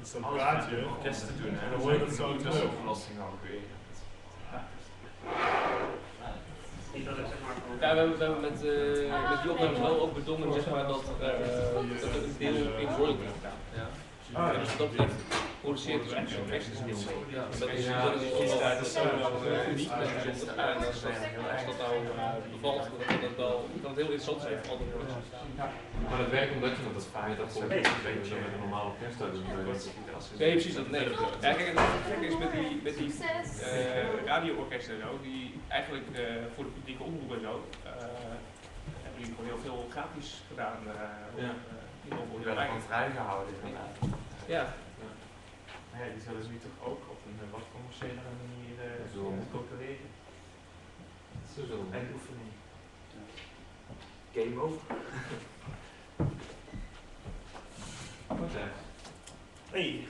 zo'n praatje. Orkesten doen, hè. Dan hoor je dat zo terug. Belasting ook weer. Niet dat ik zeg maar. Ja, we hebben met die opnames wel ook bedongen zeg maar, dat er een deel inhoorlijk wordt gedaan. Ja. En als je dat betreft produceert dus eigenlijk zo'n kerstmis niet mee. Dat is uniek en bijzonder. En als dat nou bevalt, dan kan het heel interessant zijn voor andere mensen. Maar dat werkt omdat je dat feit dat gewoon een beetje met een normale orkest doet. Nee, precies dat. Nee. Ja, kijk, en het gekke is met die radio-orkesten en zo, die eigenlijk voor de publieke omroep en zo, hebben jullie gewoon heel veel gratis gedaan. Die werden gewoon vrijgehouden. Ja. Maar ja, die zullen ze nu toch ook op een wat commerciële manier concurreren. Zo zullen we oefening. Game over. Goed hè. Hey.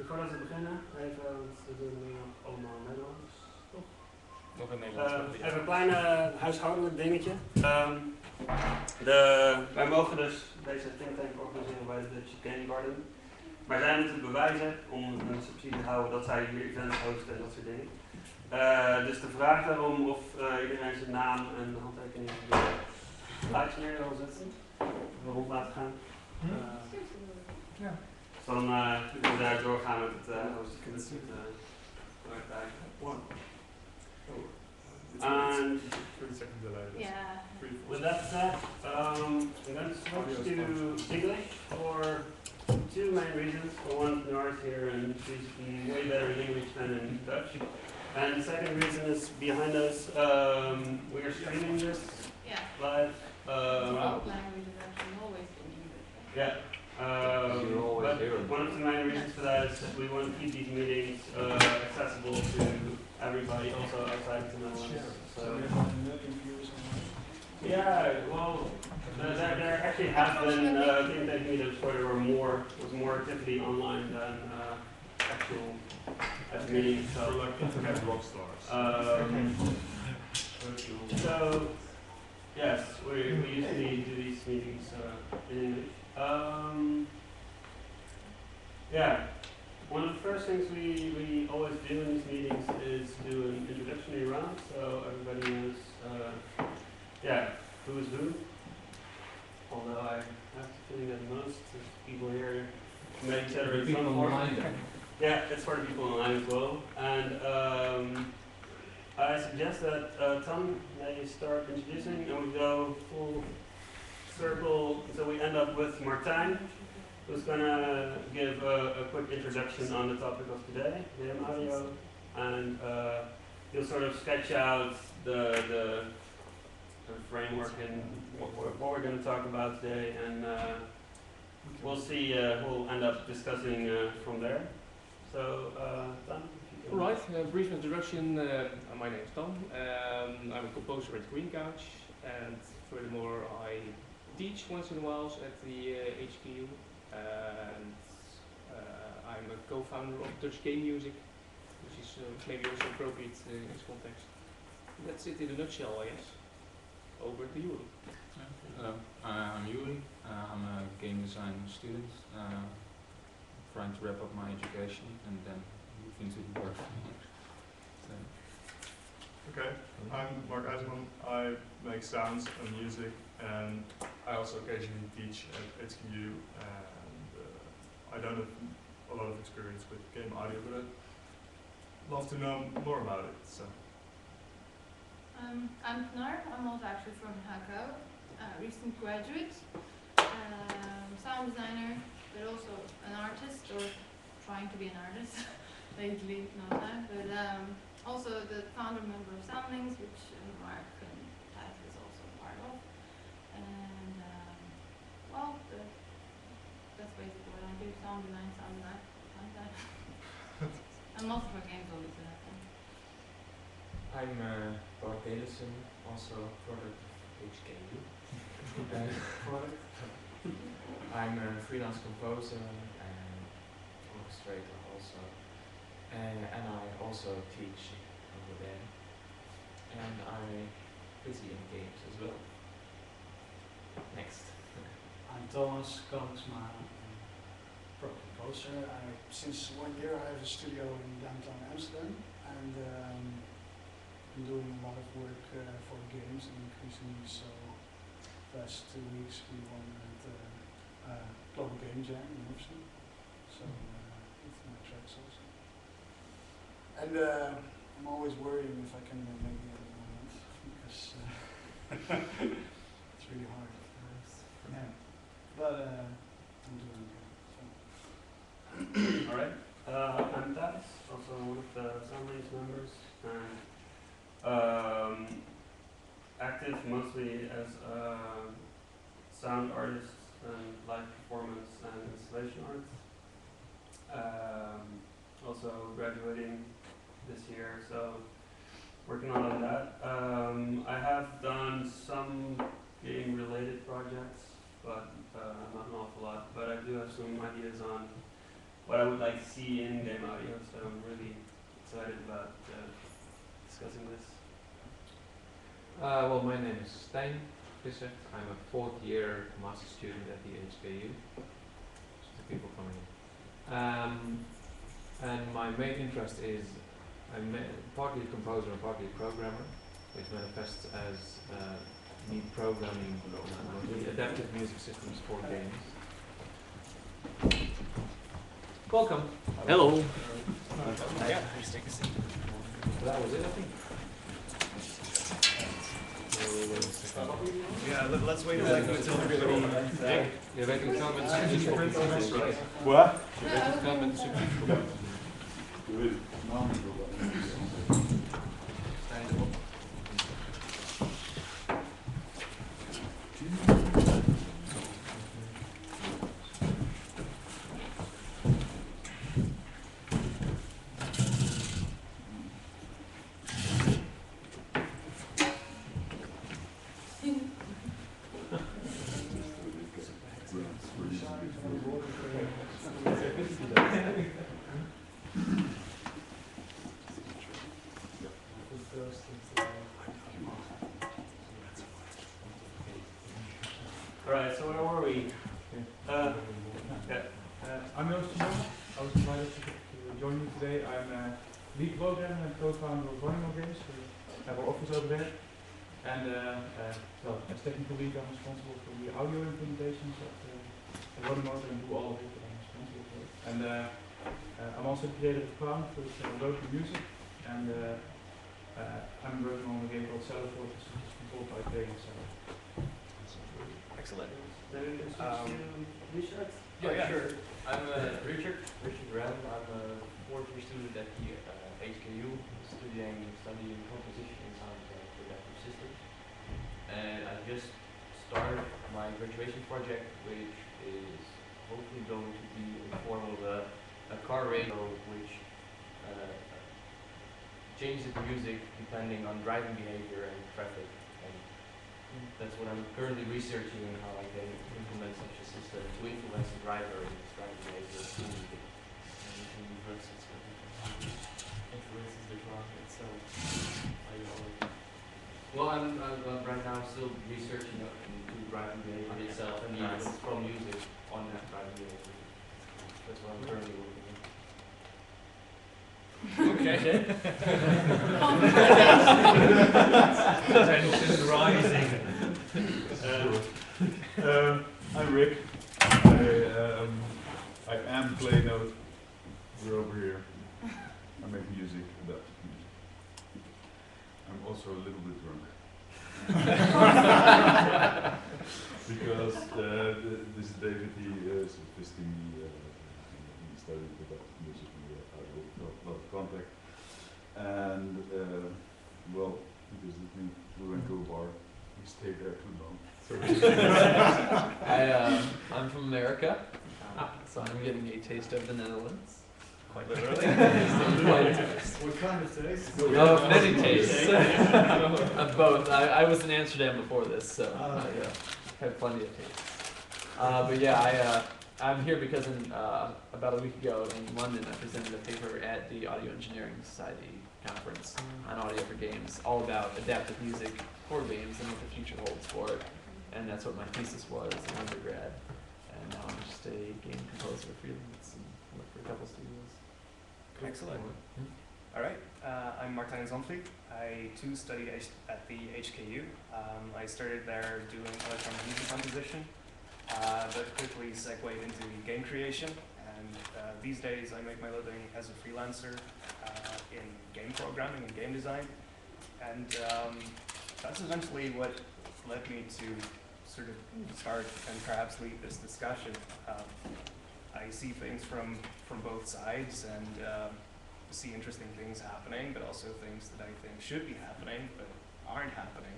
Voordat we beginnen, even, want we doen nu nog allemaal Nederlands, toch? Nog een Nederlands. Even een kleine huishoudelijk dingetje. Wij mogen dus deze think tank organiseren bij de Dutch Game Garden. Maar zij moeten bewijzen om een subsidie te houden dat zij hier events hosten en dat soort dingen. Dus de vraag daarom of iedereen zijn naam en handtekening op de slides neer wil zetten. We rond laten gaan. Dus dan kunnen we daar doorgaan met het hosten. And 30 second delay. Yeah. with that said, I'm going to switch to English for two main reasons. For one, Nora's here and she's way better in English than in Dutch. And the second reason is behind us, we are streaming this live. Language is actually always in English. Yeah. But one of the main reasons for that is that we want to keep these meetings accessible to everybody, also outside the Netherlands. So, yeah, well, there actually have been Tank Meetups where there was more activity online than actual meetings. So like internet rock stars. So, yes, we usually do these meetings in English. Yeah, one of the first things we always do in these meetings is do an introductory round, so everybody knows, who's who. Although I have the feeling that most of the people here met each other in some form. Yeah, it's for the people online as well. And I suggest that Tom may start introducing, and we go full circle, so we end up with Martijn, who's going to give a quick introduction on the topic of today, game audio, and he'll sort of sketch out the framework and what we're going to talk about today, and we'll see, we'll end up discussing from there. So, Tom? Alright, brief introduction. My name is Tom. I'm a composer at Green Couch, and furthermore I teach once in a while at the HQ, and I'm a co-founder of Dutch Game Music, which is maybe also appropriate in this context. That's it in a nutshell, I guess. Over to you. Hello, I'm Yuri. I'm a game design student, trying to wrap up my education and then move into the work. Okay, I'm Mark Eijsman. I make sounds and music, and I also occasionally teach at HQ, and I don't have a lot of experience with game audio, but I'd love to know more about it. So. I'm Knar. I'm also actually from HKO, recent graduate, sound designer, but also an artist, or trying to be an artist. Lately, no time, but also the founder member of Soundlings, which Mark and Thijs is also part of. And well, that's basically what I do: sound design, and most of our games always do that. I'm Bart Delissen, also product of HKU. I'm a freelance composer and orchestrator also. And I also teach over there. And I'm busy in games as well. Next. I'm Thomas Kalksma, pro composer. Since 1 year I have a studio in downtown Amsterdam, and I'm doing a lot of work for games, and increasingly so. Last 2 weeks we won at Global Game Jam in Amsterdam, so it's my tracks also. And I'm always worrying if I can make it at the moment, because it's really hard. Yeah. But I'm doing okay. Alright. I'm Thad, also one of the Soundwaves members, and active mostly as a sound artist and live performance and installation arts. Also graduating this year, so working on that. I have done some game related projects, but not an awful lot. But I do have some ideas on what I would like to see in game audio, so I'm really excited about discussing this. Well, my name is Stijn Visser. I'm a 4th year master student at the HKU. Just the people coming in. And my main interest is I'm partly a composer and partly a programmer, which manifests as me programming the adaptive music systems for games. Welcome. Hello. Yeah, please take a seat. That was it, I think. Yeah, let's wait a second until everybody. Je weet het kan met de subtitel. What? Je weet het kan met de subtitel. Alright, so where were we? I'm Joost van Dongen. I was invited to join you today. I'm lead programmer and co-founder of Running Games. We have our office over there. And well, as technical lead, I'm responsible for the audio implementations of the Running and do all of it, but I'm responsible for it. And I'm also the creator of Crown with local music. And I'm working on a game called Cellar Fortress, which is controlled by playing Cellar. Excellent. Richard? Yeah, sure. I'm Richard Graham. I'm a 4th year student at the HKU, studying composition and sound for adaptive systems. And I just started my graduation project, which is hopefully going to be in the form of a car radio, which changes the music depending on driving behavior and traffic. That's what I'm currently researching, and how I can implement such a system to influence the driver in his driving behavior through music. And you can reverse it so it influences the car itself. Well, I'm right now still researching into driving behavior itself and the influence from music on that driving behavior. That's what I'm currently working on. Okay. Tension's rising. I'm Rick. I am Play Note. We're over here. I make music, adaptive music. I'm also a little bit drunk. Because this is David, he is visiting me, he studied adaptive music, and we have a lot of contact. And well, because we went to a bar, we stayed there too long. I'm from America, so I'm getting a taste of the Netherlands. Quite literally. What kind of taste? Oh, many tastes. Of both. I was in Amsterdam before this, so I had plenty of tastes. But yeah, I'm here because about a week ago in London, I presented a paper at the Audio Engineering Society conference on audio for games, all about adaptive music for games and what the future holds for it. And that's what my thesis was in undergrad. and now I'm just a game composer freelance and work for a couple studios. Excellent. Hmm? All right, I'm Martijn Zonvliet. I too studied at the HKU. I started there doing electronic music composition, but quickly segued into game creation. And these days I make my living as a freelancer in game programming and game design. And that's eventually what led me to sort of start and perhaps lead this discussion. I see things from both sides and see interesting things happening, but also things that I think should be happening but aren't happening.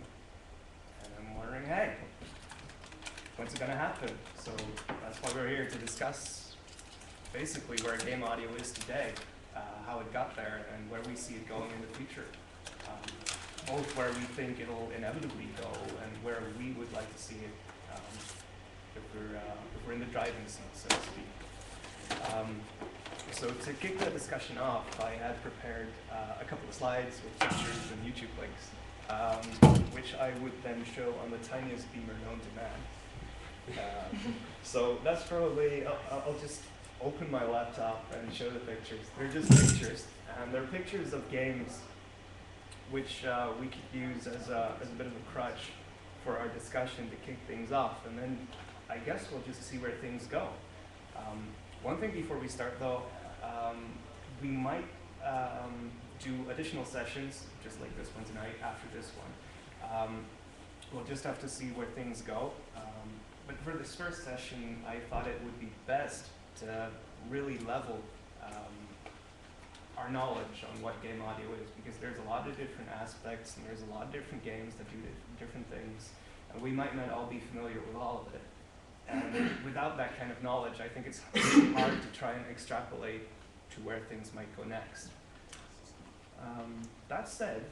And I'm wondering, hey, when's it gonna happen? So that's why we're here to discuss basically where game audio is today, how it got there, and where we see it going in the future. Both where we think it'll inevitably go and where we would like to see it if we're in the driving seat, so to speak. So to kick the discussion off, I had prepared a couple of slides with pictures and YouTube links, which I would then show on the tiniest beamer known to man. So that's probably, I'll just open my laptop and show the pictures. They're just pictures, and they're pictures of games which we could use as a bit of a crutch for our discussion to kick things off, and then I guess we'll just see where things go. One thing before we start though, we might do additional sessions, just like this one tonight, after this one. We'll just have to see where things go. But for this first session, I thought it would be best to really level our knowledge on what game audio is, because there's a lot of different aspects and there's a lot of different games that do different things, and we might not all be familiar with all of it. And without that kind of knowledge, I think it's really hard to try and extrapolate to where things might go next. That said,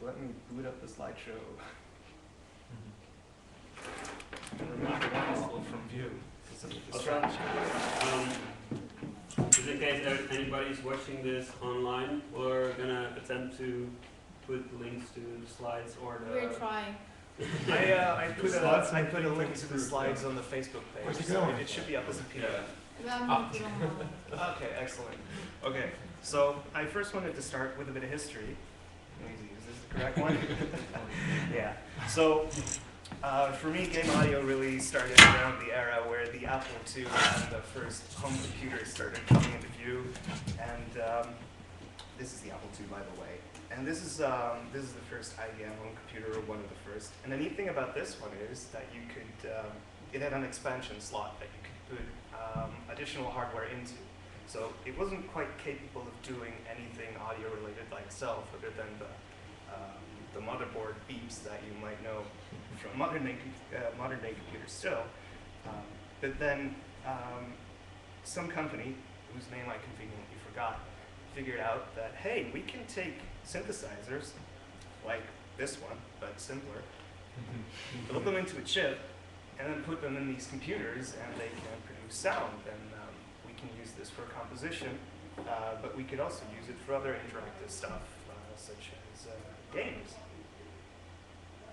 let me boot up the slideshow. And remove the console from view. Just in case anybody's watching this online, we're gonna attempt to put links to the slides or the. We're trying. I put a link to the slides on the Facebook page, so it should be up as a PDF. Okay, excellent. Okay, so I first wanted to start with a bit of history. Is this the correct one? Yeah. So for me, game audio really started around the era where the Apple II and the first home computers started coming into view, and this is the Apple II, by the way. And this is the first IBM home computer, or one of the first. And the neat thing about this one is that you could, it had an expansion slot that you could put additional hardware into. So it wasn't quite capable of doing anything audio related by itself, other than the motherboard beeps that you might know from modern day computers still. But then some company, whose name I conveniently forgot, figured out that, hey, we can take synthesizers, like this one, but simpler, build them into a chip, and then put them in these computers, and they can produce sound. And we can use this for composition, but we could also use it for other interactive stuff, such as games.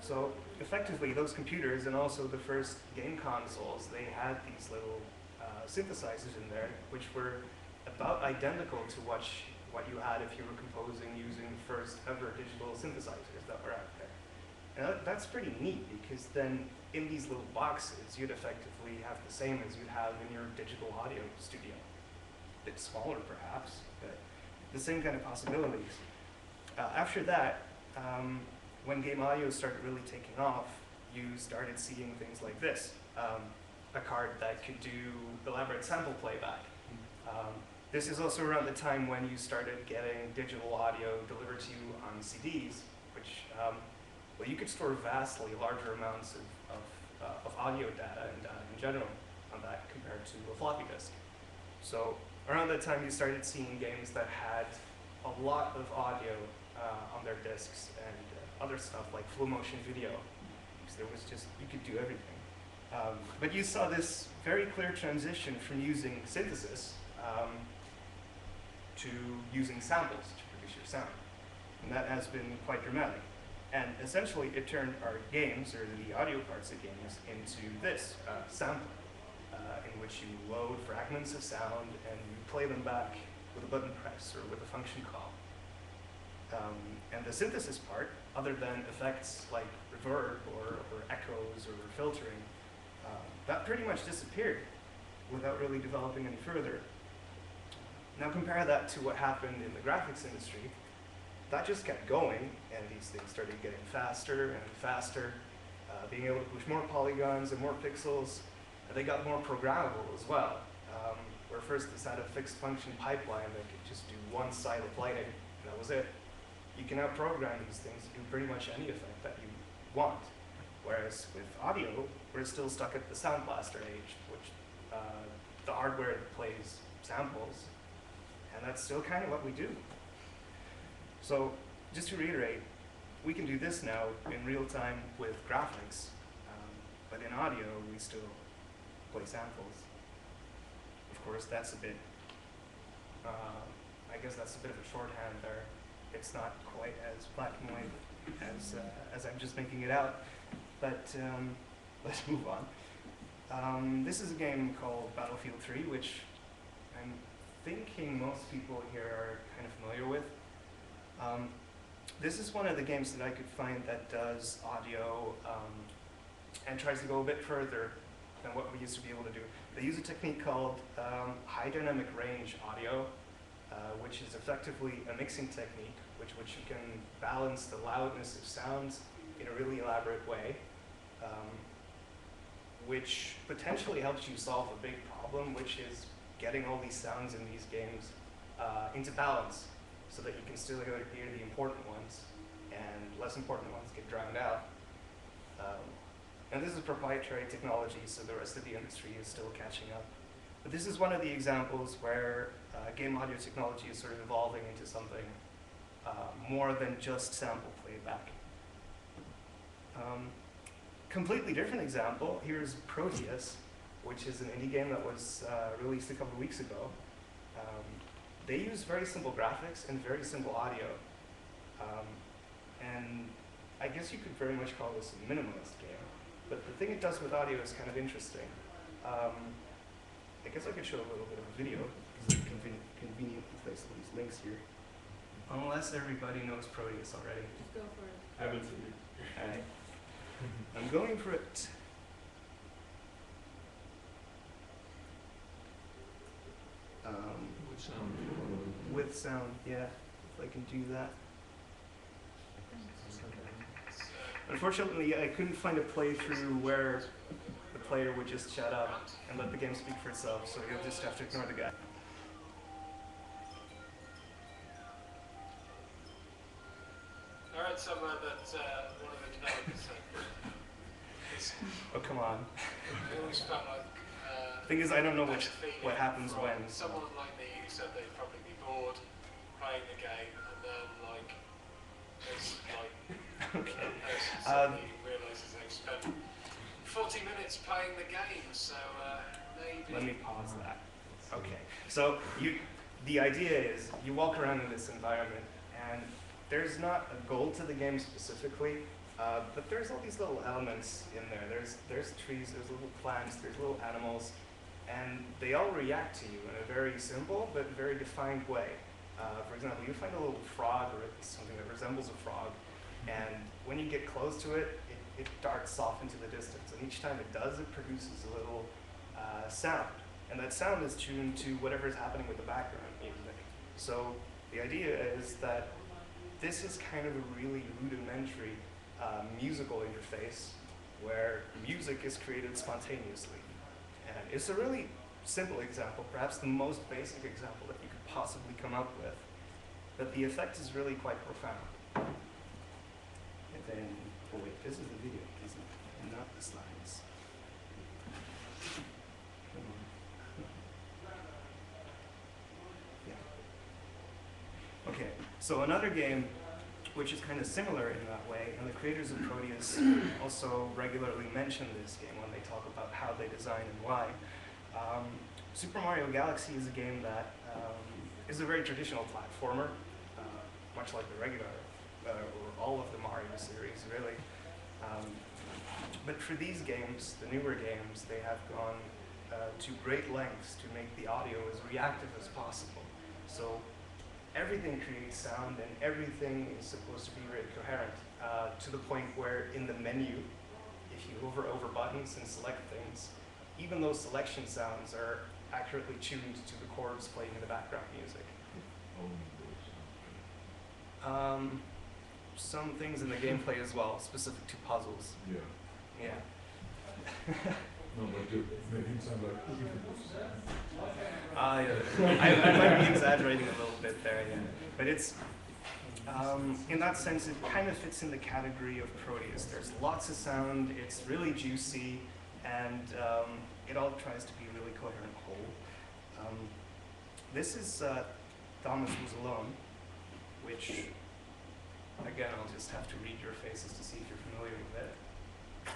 So effectively, those computers and also the first game consoles, they had these little synthesizers in there, which were about identical to what you had if you were composing using the first ever digital synthesizers that were out there. And that's pretty neat, because then in these little boxes, you'd effectively have the same as you'd have in your digital audio studio. A bit smaller perhaps, but the same kind of possibilities. After that, when game audio started really taking off, you started seeing things like this. A card that could do elaborate sample playback. This is also around the time when you started getting digital audio delivered to you on CDs, which, well, you could store vastly larger amounts of audio data and data in general on that compared to a floppy disk. So around that time, you started seeing games that had a lot of audio on their discs and other stuff like full motion video, because there was just, you could do everything. But you saw this very clear transition from using synthesis to using samples to produce your sound. And that has been quite dramatic. And essentially, it turned our games, or the audio parts of games, into this sampler, in which you load fragments of sound and you play them back with a button press or with a function call. And the synthesis part, other than effects like reverb or echoes or filtering, that pretty much disappeared without really developing any further. Now compare that to what happened in the graphics industry. That just kept going, and these things started getting faster and faster, being able to push more polygons and more pixels. And they got more programmable as well, where first this had a fixed function pipeline that could just do one side of lighting, and that was it. You can now program these things to do pretty much any effect that you want. Whereas with audio, we're still stuck at the Sound Blaster age, which the hardware plays samples, and that's still kind of what we do. So just to reiterate, we can do this now in real time with graphics, but in audio, we still play samples. Of course, that's a bit, I guess that's a bit of a shorthand there. It's not quite as black and white as I'm just making it out, but let's move on. This is a game called Battlefield 3, which I'm thinking most people here are kind of familiar with. This is one of the games that I could find that does audio and tries to go a bit further than what we used to be able to do. They use a technique called high dynamic range audio, which is effectively a mixing technique, which you can balance the loudness of sounds in a really elaborate way, which potentially helps you solve a big problem, which is getting all these sounds in these games into balance, so that you can still hear the important ones and less important ones get drowned out. And this is proprietary technology, so the rest of the industry is still catching up. But this is one of the examples where game audio technology is sort of evolving into something more than just sample playback. Completely different example, here's Proteus, which is an indie game that was released a couple of weeks ago. They use very simple graphics and very simple audio. And I guess you could very much call this a minimalist game. But the thing it does with audio is kind of interesting. I guess I could show a little bit of a video, because it's convenient to place all these links here. Unless everybody knows Proteus already. Just go for it. I haven't seen it. Alright. I'm going for it. With sound. With sound, yeah, if I can do that. Unfortunately, I couldn't find a playthrough where the player would just shut up and let the game speak for itself, so you'll just have to ignore the guy. I read somewhere that one of the developers said Oh, come on. it always felt like Thing is, I don't know better what feeling happens from when. someone like me who said they'd probably be bored playing the game, and then like this Okay. person suddenly realizes they've spent 40 minutes playing the game, so maybe. Let me pause that. Okay. So the idea is you walk around in this environment, and there's not a goal to the game specifically, but there's all these little elements in there. There's trees, there's little plants, there's little animals, and they all react to you in a very simple but very defined way. For example, you find a little frog or something that resembles a frog, and when you get close to it, it darts off into the distance. And each time it does, it produces a little sound. And that sound is tuned to whatever is happening with the background music. So the idea is that this is kind of a really rudimentary musical interface where music is created spontaneously. And it's a really simple example, perhaps the most basic example that you could possibly come up with. But the effect is really quite profound. And then, oh wait, this is the video, isn't it? Not the slides. Come on. Yeah. Okay, so another game which is kind of similar in that way, and the creators of Proteus also regularly mention this game when they talk about how they design and why. Super Mario Galaxy is a game that is a very traditional platformer, much like the regular or all of the Mario series, really. But for these games, the newer games, they have gone to great lengths to make the audio as reactive as possible. So everything creates sound and everything is supposed to be very coherent, to the point where in the menu, if you hover over buttons and select things, even those selection sounds are accurately tuned to the chords playing in the background music. Some things in the gameplay as well, specific to puzzles. Yeah. Yeah. No, but you make it sound like I might be exaggerating a little bit there, yeah. But it's, in that sense, it kind of fits in the category of Proteus. There's lots of sound, it's really juicy, and it all tries to be a really coherent whole. This is Thomas Was Alone, which, again, I'll just have to read your faces to see if you're familiar with it.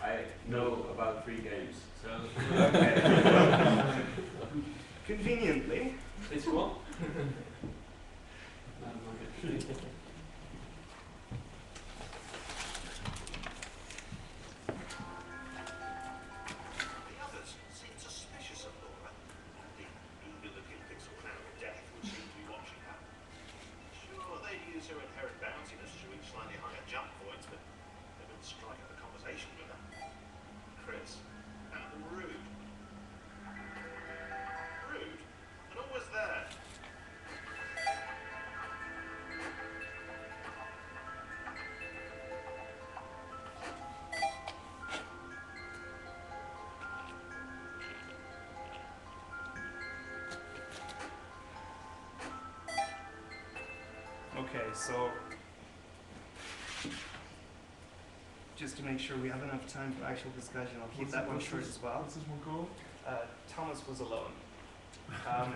I know about 3 games, so. Okay. Conveniently. It's cool. The others seemed suspicious of Laura. The eager-looking pixel clown of death who seemed to be watching her. Sure, they'd use her inherent bounciness to reach slightly higher jump points, but they wouldn't strike up a conversation with her. Chris, rude. Rude? And always there. Okay, so just to make sure we have enough time for actual discussion, I'll keep that one short as well. What's this one called? Thomas Was Alone.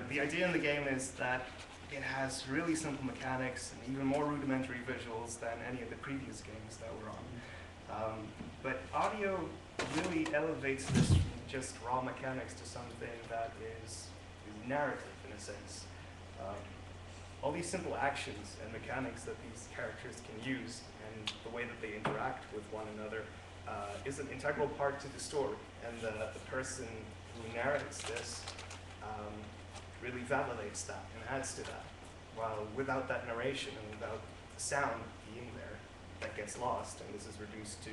The idea in the game is that it has really simple mechanics and even more rudimentary visuals than any of the previous games that were on. But audio really elevates this from just raw mechanics to something that is narrative in a sense. All these simple actions and mechanics that these characters can use and the way that they interact with one another is an integral part to the story. And the person who narrates this really validates that and adds to that. While without that narration and without the sound being there, that gets lost and this is reduced to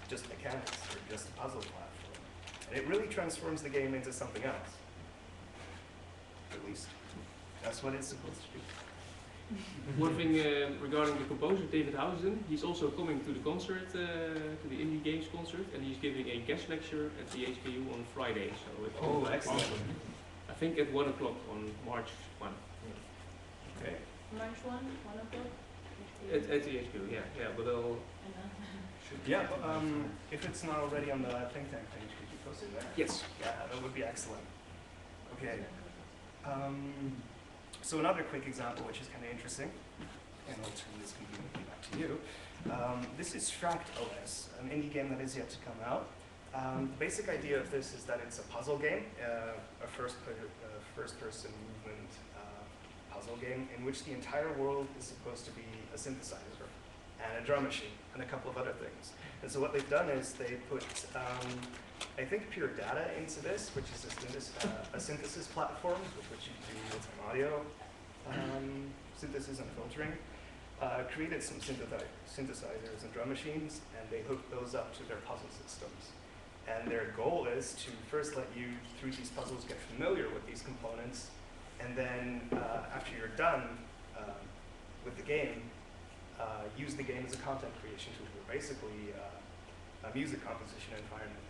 just mechanics or just a puzzle platform. And it really transforms the game into something else. At least. That's what it's supposed to be. One thing regarding the composer, David Housen, he's also coming to the concert, to the Indie Games concert, and he's giving a guest lecture at the HKU on Friday. So it's Excellent. I think at 1 o'clock on March 1. Okay. March 1, 1 o'clock? At the HKU, yeah, but I'll... Yeah, if it's not already on the Think Tank page, could you post it there? Yes. Yeah, that would be excellent. Okay. So another quick example, which is kind of interesting, and I'll turn this conveniently back to you. This is Stract OS, an indie game that is yet to come out. The basic idea of this is that it's a puzzle game, a first-person movement puzzle game in which the entire world is supposed to be a synthesizer and a drum machine and a couple of other things. And so what they've done is they put, I think, pure data into this, which is a synthesis platform with which you can do real-time audio synthesis and filtering. Created some synthesizers and drum machines, and they hooked those up to their puzzle systems. And their goal is to first let you, through these puzzles, get familiar with these components, and then after you're done with the game, use the game as a content creation tool, or basically a music composition environment.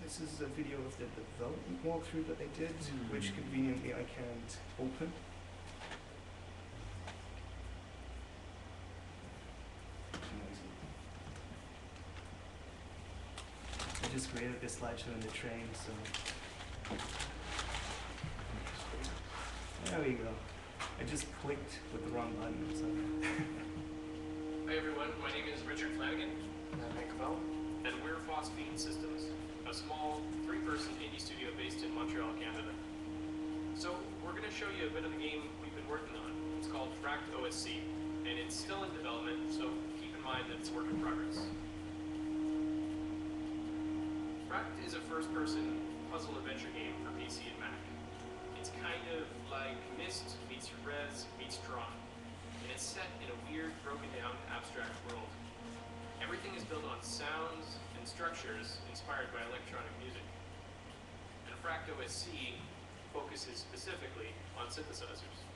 This is a video of the development walkthrough that they did, which conveniently I can't open. I just created this slideshow in the train, so there we go. I just clicked with the wrong button or something. Hi everyone, my name is Richard Flanagan, and we're Phosphine Systems, a small 3-person indie studio based in Montreal, Canada. So we're going to show you a bit of the game we've been working on. It's called Fract OSC, and it's still in development, so keep in mind that it's a work in progress. Fract is a first-person puzzle adventure game for PC and Mac. It's kind of like Myst meets Res meets Tron, and it's set in a weird, broken-down, abstract world. Everything is built on sounds and structures inspired by electronic music. And Fract OSC focuses specifically on synthesizers.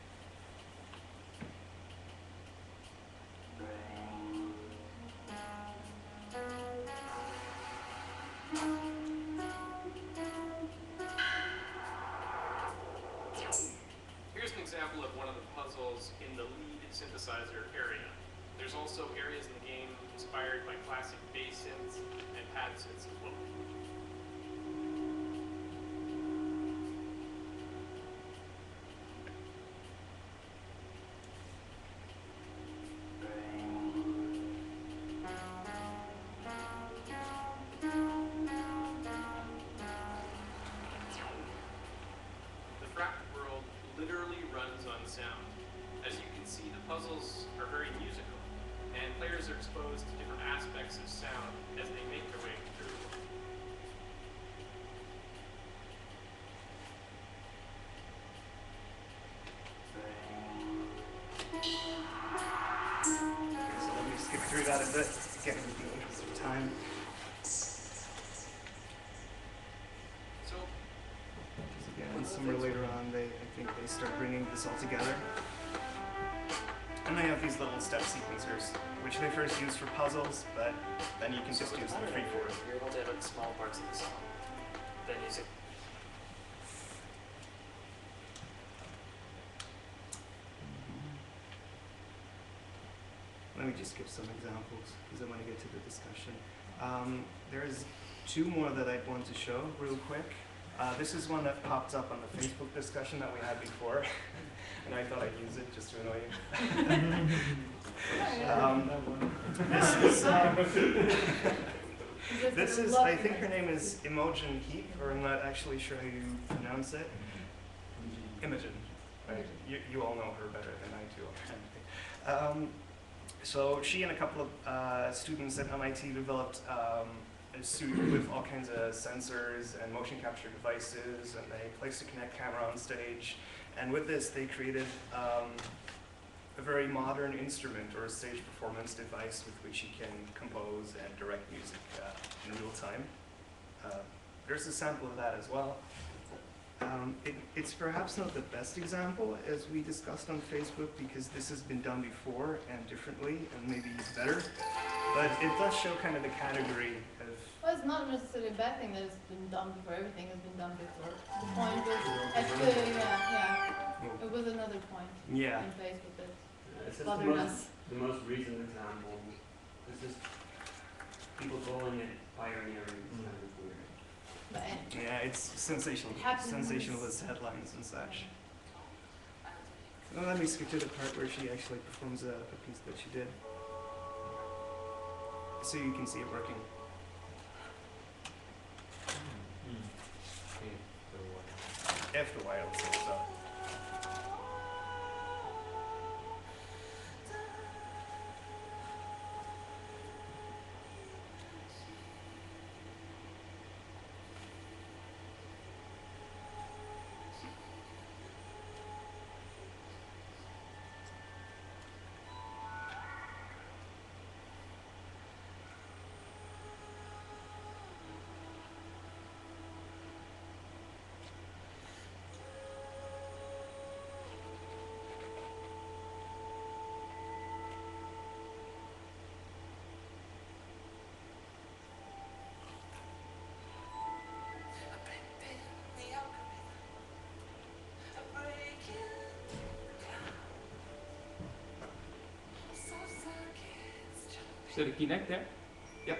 Here's an example of one of the puzzles in the lead synthesizer area. There's also areas in the game inspired by classic bass synths and pad synths as well. The Fract world literally runs on sound. As you can see, the puzzles are very musical, and players are exposed to different aspects of sound as they make their way through. Okay, so let me skip through that a bit, again, in the interest of time. So, Again, somewhere later on, I think they start bringing this all together. And they have these little step sequencers, which they first use for puzzles, but then you can just use them free for it. You're able to edit small parts of the song, then use it. Let me just give some examples, because I want to get to the discussion. There's two more that I want to show real quick. This is one that popped up on the Facebook discussion that we had before, and I thought I'd use it just to annoy you. This is, I think her name is Imogen Heap, or I'm not actually sure how you pronounce it. Imogen. Right? You all know her better than I do, apparently. So she and a couple of students at MIT developed a suite with all kinds of sensors and motion capture devices and a place to connect camera on stage. And with this, they created a very modern instrument or a stage performance device with which you can compose and direct music in real time. There's a sample of that as well. It's perhaps not the best example, as we discussed on Facebook, because this has been done before and differently and maybe better. But it does show kind of the category of... Well, it's not necessarily a bad thing that it's been done before. Everything has been done before. The point was, actually, yeah. It was another point Yeah. in Facebook that It's just bothered us. the most recent example. It's just people calling it pioneering. It's kind of weird. But Yeah, it's sensational, sensationalist headlines and such. Well, let me skip to the part where she actually performs a piece that she did, so you can see it working. After a while, so. So the Kinect there? Yep.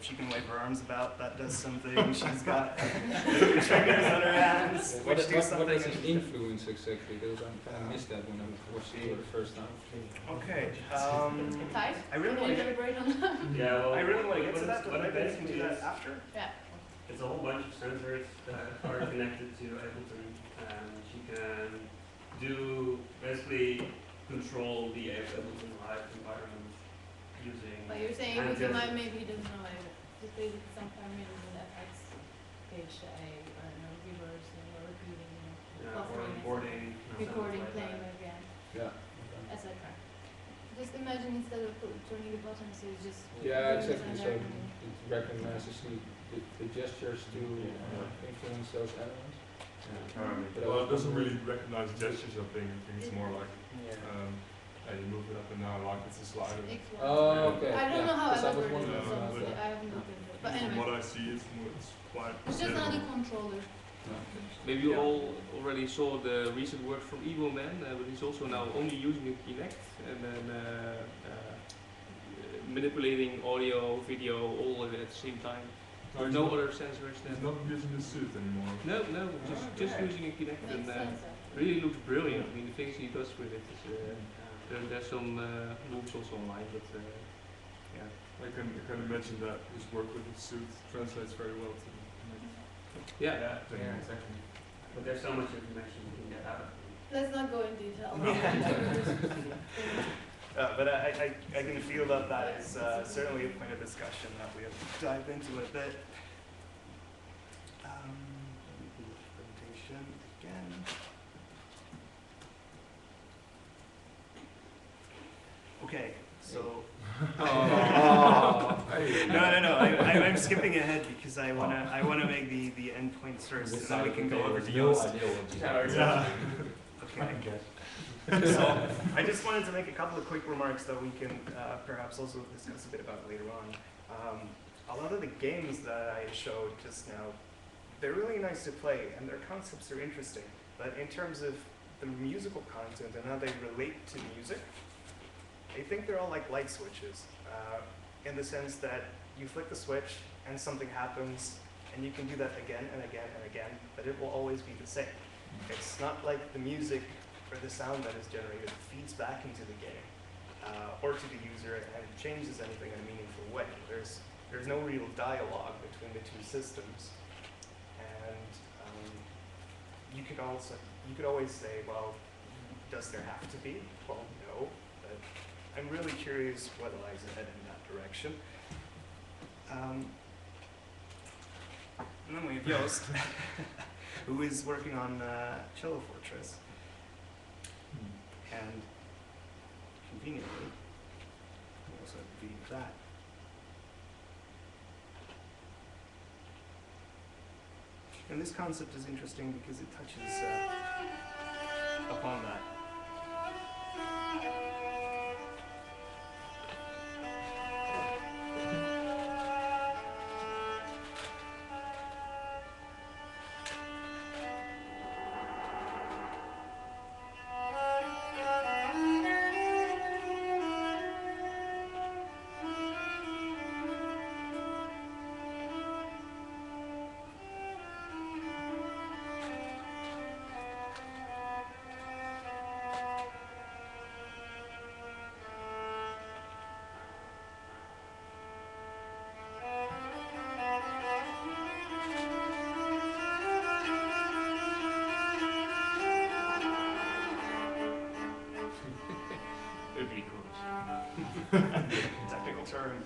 she can wave her arms about, that does something. She's got triggers on her hands, which do something. What is an influence exactly? Because I kind of missed that when I watched it for the first time. Okay. Tight? I really Can want you to get. elaborate on that? Yeah, well, I really want to get to what that, it- but what it maybe we can basically do that is- after. Yeah. It's a whole bunch of sensors that are connected to Ableton, and she can do basically control the Ableton Live environment using. But you're saying hand with your gestures. mind maybe he doesn't know it. Just basically some parameters and effects, page to A, I don't know, reversing or repeating, Yeah, or buffering, recording. recording, something playing like again, Yeah. etc. Just imagine instead of turning the buttons, it's just Yeah, doing this exactly. and So there. it recognizes the gestures to influence those elements. Well, it doesn't really recognize gestures, I think. I think it's more like, Yeah. you move it up and down like it's a slider. Oh, okay. I don't know how Because I was Everbird wondering is, about honestly, that. I haven't looked into it. But From anyway, what I see, it's quite. it's just another controller. Maybe you all already saw the recent work from Evil Man, but he's also now only using a Kinect and then manipulating audio, video, all at the same time. Oh, he's No not- other sensors He's than. not using the suit anymore. No, just using a Kinect Makes and sense. really looks brilliant. I mean, the things he does with it is. There's some moves also online, but yeah. I can imagine that his work with the suit translates very well to the Yeah. exactly. But there's so much information you can get out of it. Let's not go in detail. But I can feel that that is certainly a point of discussion that we have to dive into a bit. Presentation again. Okay, so. No. I'm skipping ahead because I wanna make the endpoints first, and then we can go over to Yoast. Okay. So I just wanted to make a couple of quick remarks that we can perhaps also discuss a bit about later on. A lot of the games that I showed just now, they're really nice to play and their concepts are interesting. But in terms of the musical content and how they relate to music, I think they're all like light switches, in the sense that you flick the switch and something happens, and you can do that again and again and again, but it will always be the same. It's not like the music or the sound that is generated feeds back into the game, or to the user and changes anything in a meaningful way. There's no real dialogue between the two systems, and you could always say, well, does there have to be? Well, no, but I'm really curious what lies ahead in that direction. And then we have Yoast, who is working on Cello Fortress. And conveniently, we also have a video of that. And this concept is interesting because it touches upon that. It'd be cool. Technical term.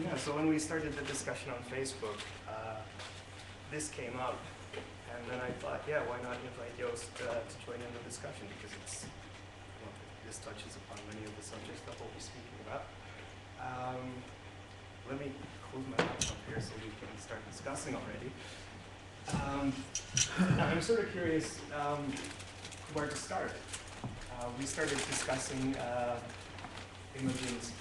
Yeah, so when we started the discussion on Facebook, this came up, and then I thought, yeah, why not invite Yoast to join in the discussion, because this touches upon many of the subjects that we'll be speaking about. Let me close my laptop here so we can start discussing already. I'm sort of curious where to start. We started discussing Imogen's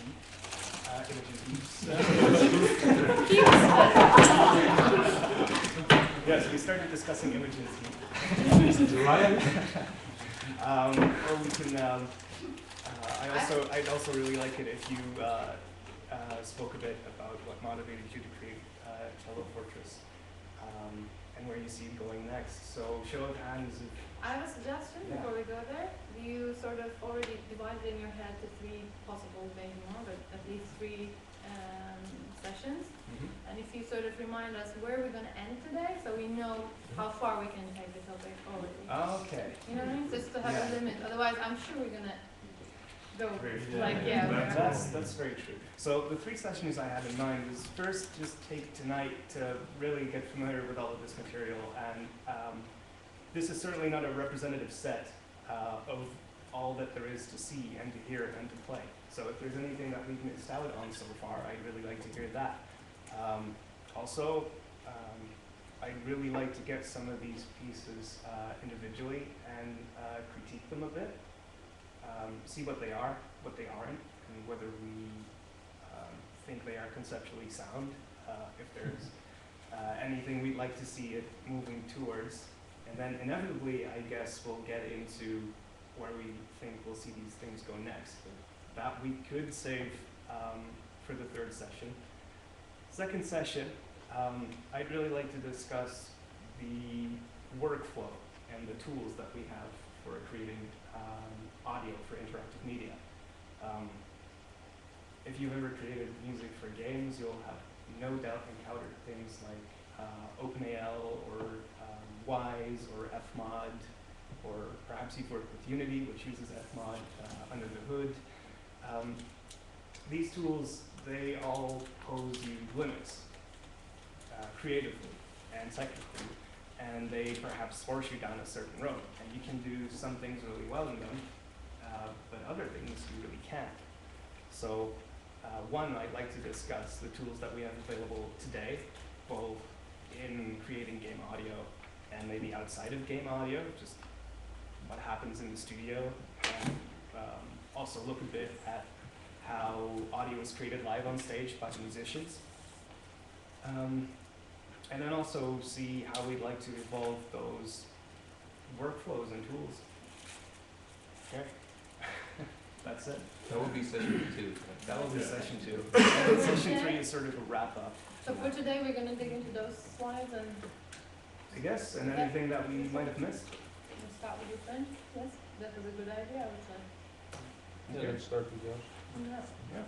yes, we started discussing Imogen's or we can. I'd also really like it if you spoke a bit about what motivated you to create Cello Fortress and where you see it going next. So, show of hands. I have a suggestion before we go there. You sort of already divided in your head the three possible, maybe more, but at least three sessions. And if you sort of remind us where we're going to end today, so we know how far we can take the topic already. Okay. You know what I mean? Just to have a limit. Otherwise, I'm sure we're going to go That's very true. So the three sessions I had in mind was first just take tonight to really get familiar with all of this material, and this is certainly not a representative set of all that there is to see and to hear and to play. So if there's anything that we've missed out on so far, I'd really like to hear that. Also, I'd really like to get some of these pieces individually and critique them a bit. See what they are, what they aren't, and whether we think they are conceptually sound, if there's anything we'd like to see it moving towards. And then inevitably, I guess, we'll get into where we think we'll see these things go next. That we could save for the third session. Second session, I'd really like to discuss the workflow and the tools that we have for creating audio for interactive media. If you've ever created music for games, you'll have no doubt encountered things like OpenAL or Wise or Fmod, or perhaps you've worked with Unity, which uses Fmod under the hood. These tools, they all pose you limits creatively and technically, and they perhaps force you down a certain road. And you can do some things really well in them, but other things you really can't. So one, I'd like to discuss the tools that we have available today, both in creating game audio and maybe outside of game audio, just what happens in the studio, and also look a bit at how audio is created live on stage by musicians. And then also see how we'd like to evolve those workflows and tools. Okay, that's it. That will be session 2. That will be session 2. And session 3 is sort of a wrap up. So for today, we're going to dig into those slides and I guess, and anything that we might have missed. we'll start with your friend. Yes, that was a good idea, I would say. Yeah, let's start with yours. Yeah.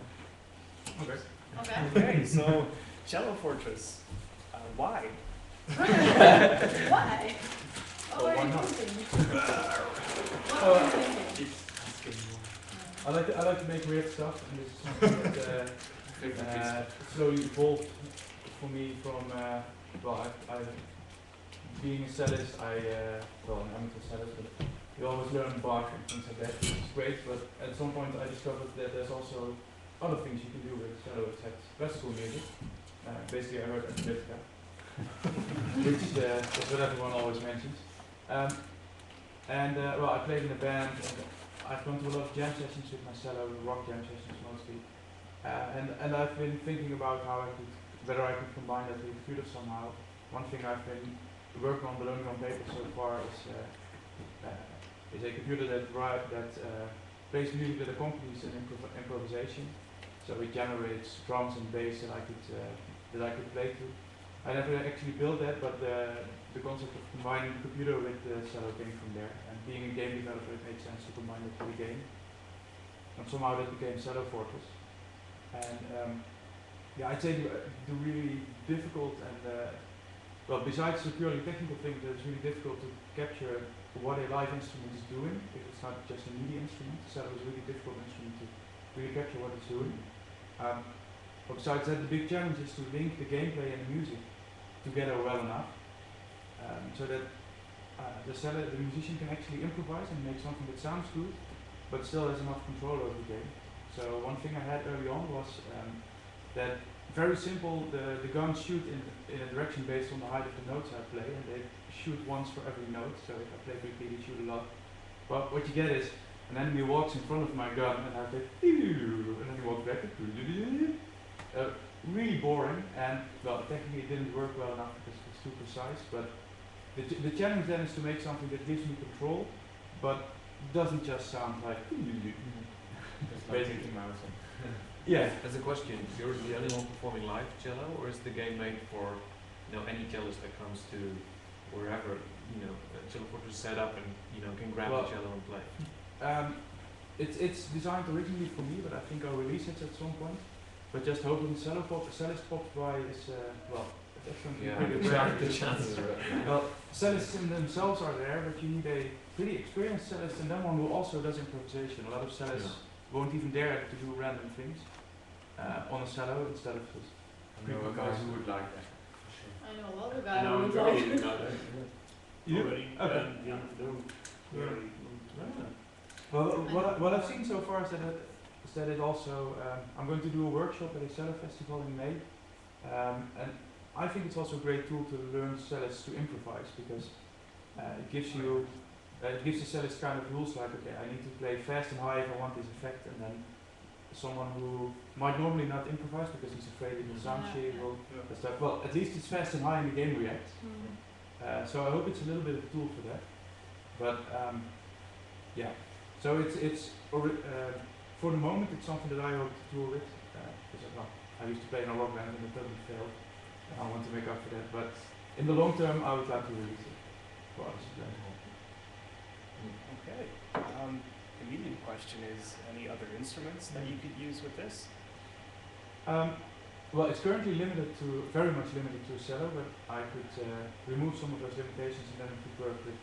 Okay. Okay, so Cello Fortress. Why? Why? What were why you not? thinking? What were you thinking? I like to make weird stuff, and this is something that slowly evolved for me from being a cellist. I'm an amateur cellist, but you always learn Bach and things like that, which is great. But at some point, I discovered that there's also other things you can do with cello except classical music. Basically, I heard Ethnica, which is what everyone always mentions. I played in a band, and I've gone to a lot of jam sessions with my cello, rock jam sessions mostly. And I've been thinking about whether I could combine that with computer somehow. One thing I've been working on, but only on paper so far, is a computer that plays music that accompanies an improvisation. So it generates drums and bass that I could play to. I never actually built that, but the concept of combining the computer with the cello came from there. And being a game developer, it made sense to combine it with a game. And somehow that became Cello Fortress. And I'd say the really difficult and besides the purely technical thing, it's really difficult to capture what a live instrument is doing if it's not just a MIDI instrument. Cello is a really difficult instrument to really capture what it's doing. But besides that, the big challenge is to link the gameplay and the music together well enough, so that the musician can actually improvise and make something that sounds good, but still has enough control over the game. So one thing I had early on was that very simple. The guns shoot in a direction based on the height of the notes I play, and they shoot once for every note. So if I play quickly, they shoot a lot. But what you get is an enemy walks in front of my gun, and I play, and then he walks back. Really boring, and well, technically it didn't work well enough because it was too precise. But the challenge then is to make something that gives me control, but doesn't just sound like. Basically, yeah. As a question, you're the only one performing live cello, or is the game made for any cellist that comes to wherever cello fortress set up and can grab the cello and play? It's designed originally for me, but I think I'll release it at some point. But just hoping cellist pops by is that's something pretty rare. The chances are Well, cellists in themselves are there, but you need a pretty experienced cellist and then one who also does improvisation. A lot of cellists won't even dare to do random things on a cello instead of just. I know a guy who would like that. I know a lot of guys who would like that. You? Okay. Well, what I've seen so far is that it also. I'm going to do a workshop at a cello festival in May, and I think it's also a great tool to learn cellists to improvise because it gives you. It gives the cellist kind of rules like, okay, I need to play fast and high if I want this effect, and then someone who might normally not improvise because he's afraid it will sound shitty will start, well, at least it's fast and high and the game reacts. So I hope it's a little bit of a tool for that. But yeah, so it's for the moment it's something that I hope to tour with because I used to play in a rock band and it totally failed. And I want to make up for that, but in the long term I would like to release it for others to play. Okay. The immediate question is, any other instruments that you could use with this? Well, it's currently very much limited to cello, but I could remove some of those limitations and then could work with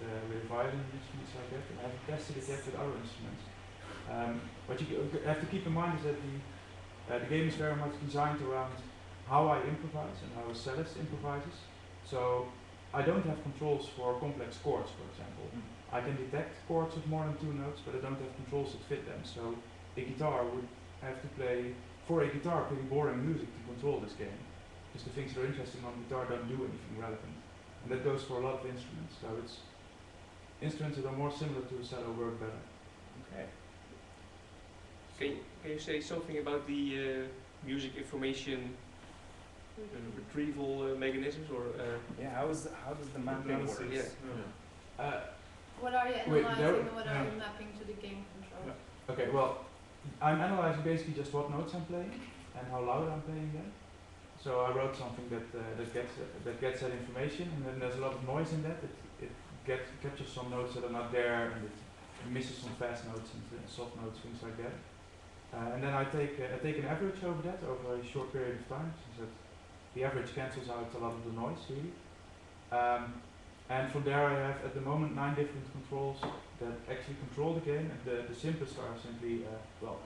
violin instruments like that. I haven't tested it yet with other instruments. What you have to keep in mind is that the game is very much designed around how I improvise and how a cellist improvises. So I don't have controls for complex chords, for example. I can detect chords with more than 2 notes, but I don't have controls that fit them. So a guitar would have to play, for a guitar, pretty boring music to control this game. Because the things that are interesting on guitar don't do anything relevant. And that goes for a lot of instruments. So it's instruments that are more similar to a cello work better. Okay. Can you say something about the music information retrieval mechanisms, or how does the mapping work? What are you analyzing and what are you mapping to the game control? Okay, well, I'm analyzing basically just what notes I'm playing and how loud I'm playing them. So I wrote something that gets that information, and then there's a lot of noise in that. It captures some notes that are not there, and it misses some fast notes and soft notes, things like that. And then I take an average over that over a short period of time, since the average cancels out a lot of the noise, really. And from there I have at the moment 9 different controls that actually control the game, and the simplest are simply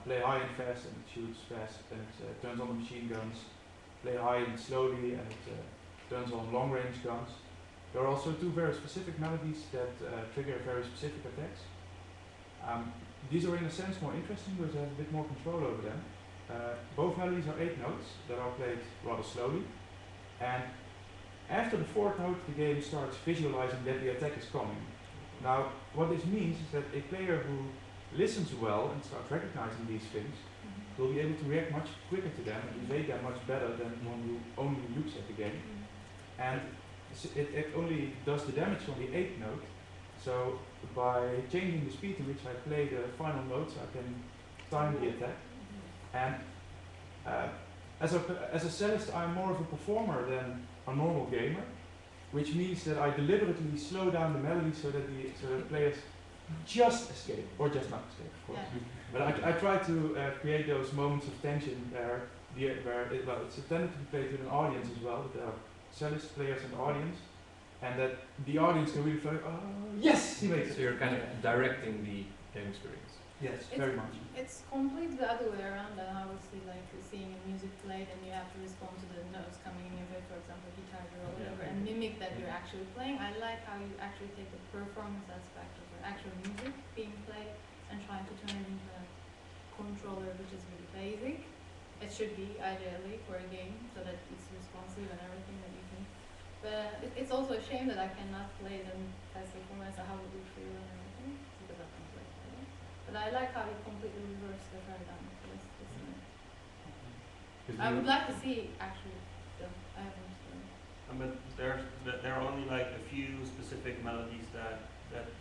play high and fast and it shoots fast and it turns on the machine guns, play high and slowly and it turns on long range guns. There are also 2 very specific melodies that trigger very specific attacks. These are in a sense more interesting because I have a bit more control over them. Both melodies are 8 notes that are played rather slowly, and after the 4th note, the game starts visualizing that the attack is coming. Now, what this means is that a player who listens well and starts recognizing these things will be able to react much quicker to them and evade them much better than one who only looks at the game. And it only does the damage on the 8th note. So by changing the speed in which I play the final notes, I can time the attack. And as a cellist, I'm more of a performer than a normal gamer, which means that I deliberately slow down the melody so that the players just escape, or just not escape, of course. But I try to create those moments of tension where it's intended to be played with an audience as well, with the cellist players and the audience, and that the audience can really feel, oh yes, he makes it. So you're kind of directing the game experience. Yes, very much. It's completely the other way around than I would see, like seeing music played and you have to respond to the notes coming in your way, for example, guitar or whatever, and mimic that you're actually playing. I like how you actually take the performance aspect of the actual music being played and trying to turn it into a controller which is really basic. it should be ideally for a game, so that it's responsive and everything that you can. But it's also a shame that I cannot play it and test it for myself how it would feel and everything, because I don't play it. But I like how you completely reverse the paradigm. I would like to see actually. I haven't. But there are only like a few specific melodies that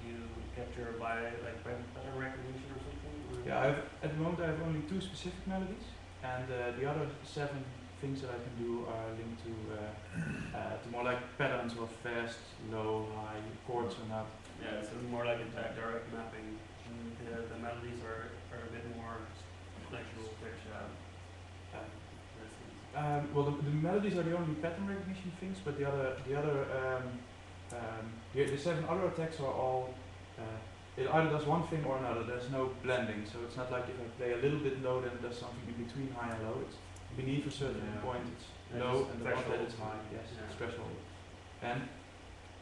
you capture by like pattern recognition or something. Or? Yeah, at the moment I have only 2 specific melodies, and the other 7 things that I can do are linked to more like patterns of fast, low, high, chords or not. Yeah, so it's more like a direct mapping. The melodies are a bit more flexible, which well, the melodies are the only pattern recognition things, but the 7 other attacks are all, it either does one thing or another. There's no blending, so it's not like if I play a little bit low, then it does something in between high and low. It's beneath a certain point, it's low, and above that it's high. Yes, it's threshold. And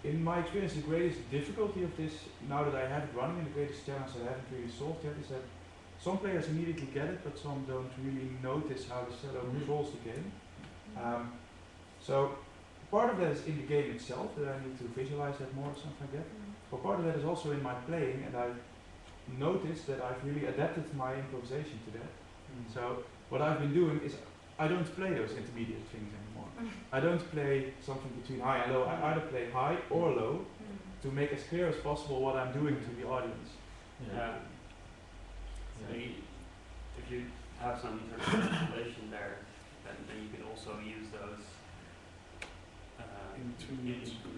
in my experience, the greatest difficulty of this, now that I have it running, and the greatest challenge that I haven't really solved yet, is that some players immediately get it, but some don't really notice how the cello controls the game. So part of that is in the game itself, that I need to visualize that more or something like that. But part of that is also in my playing, and I've noticed that I've really adapted my improvisation to that. So what I've been doing is I don't play those intermediate things anymore. I don't play something between high and low. I either play high or low to make as clear as possible what I'm doing to the audience. So if you have some sort of manipulation there, then you can also use those.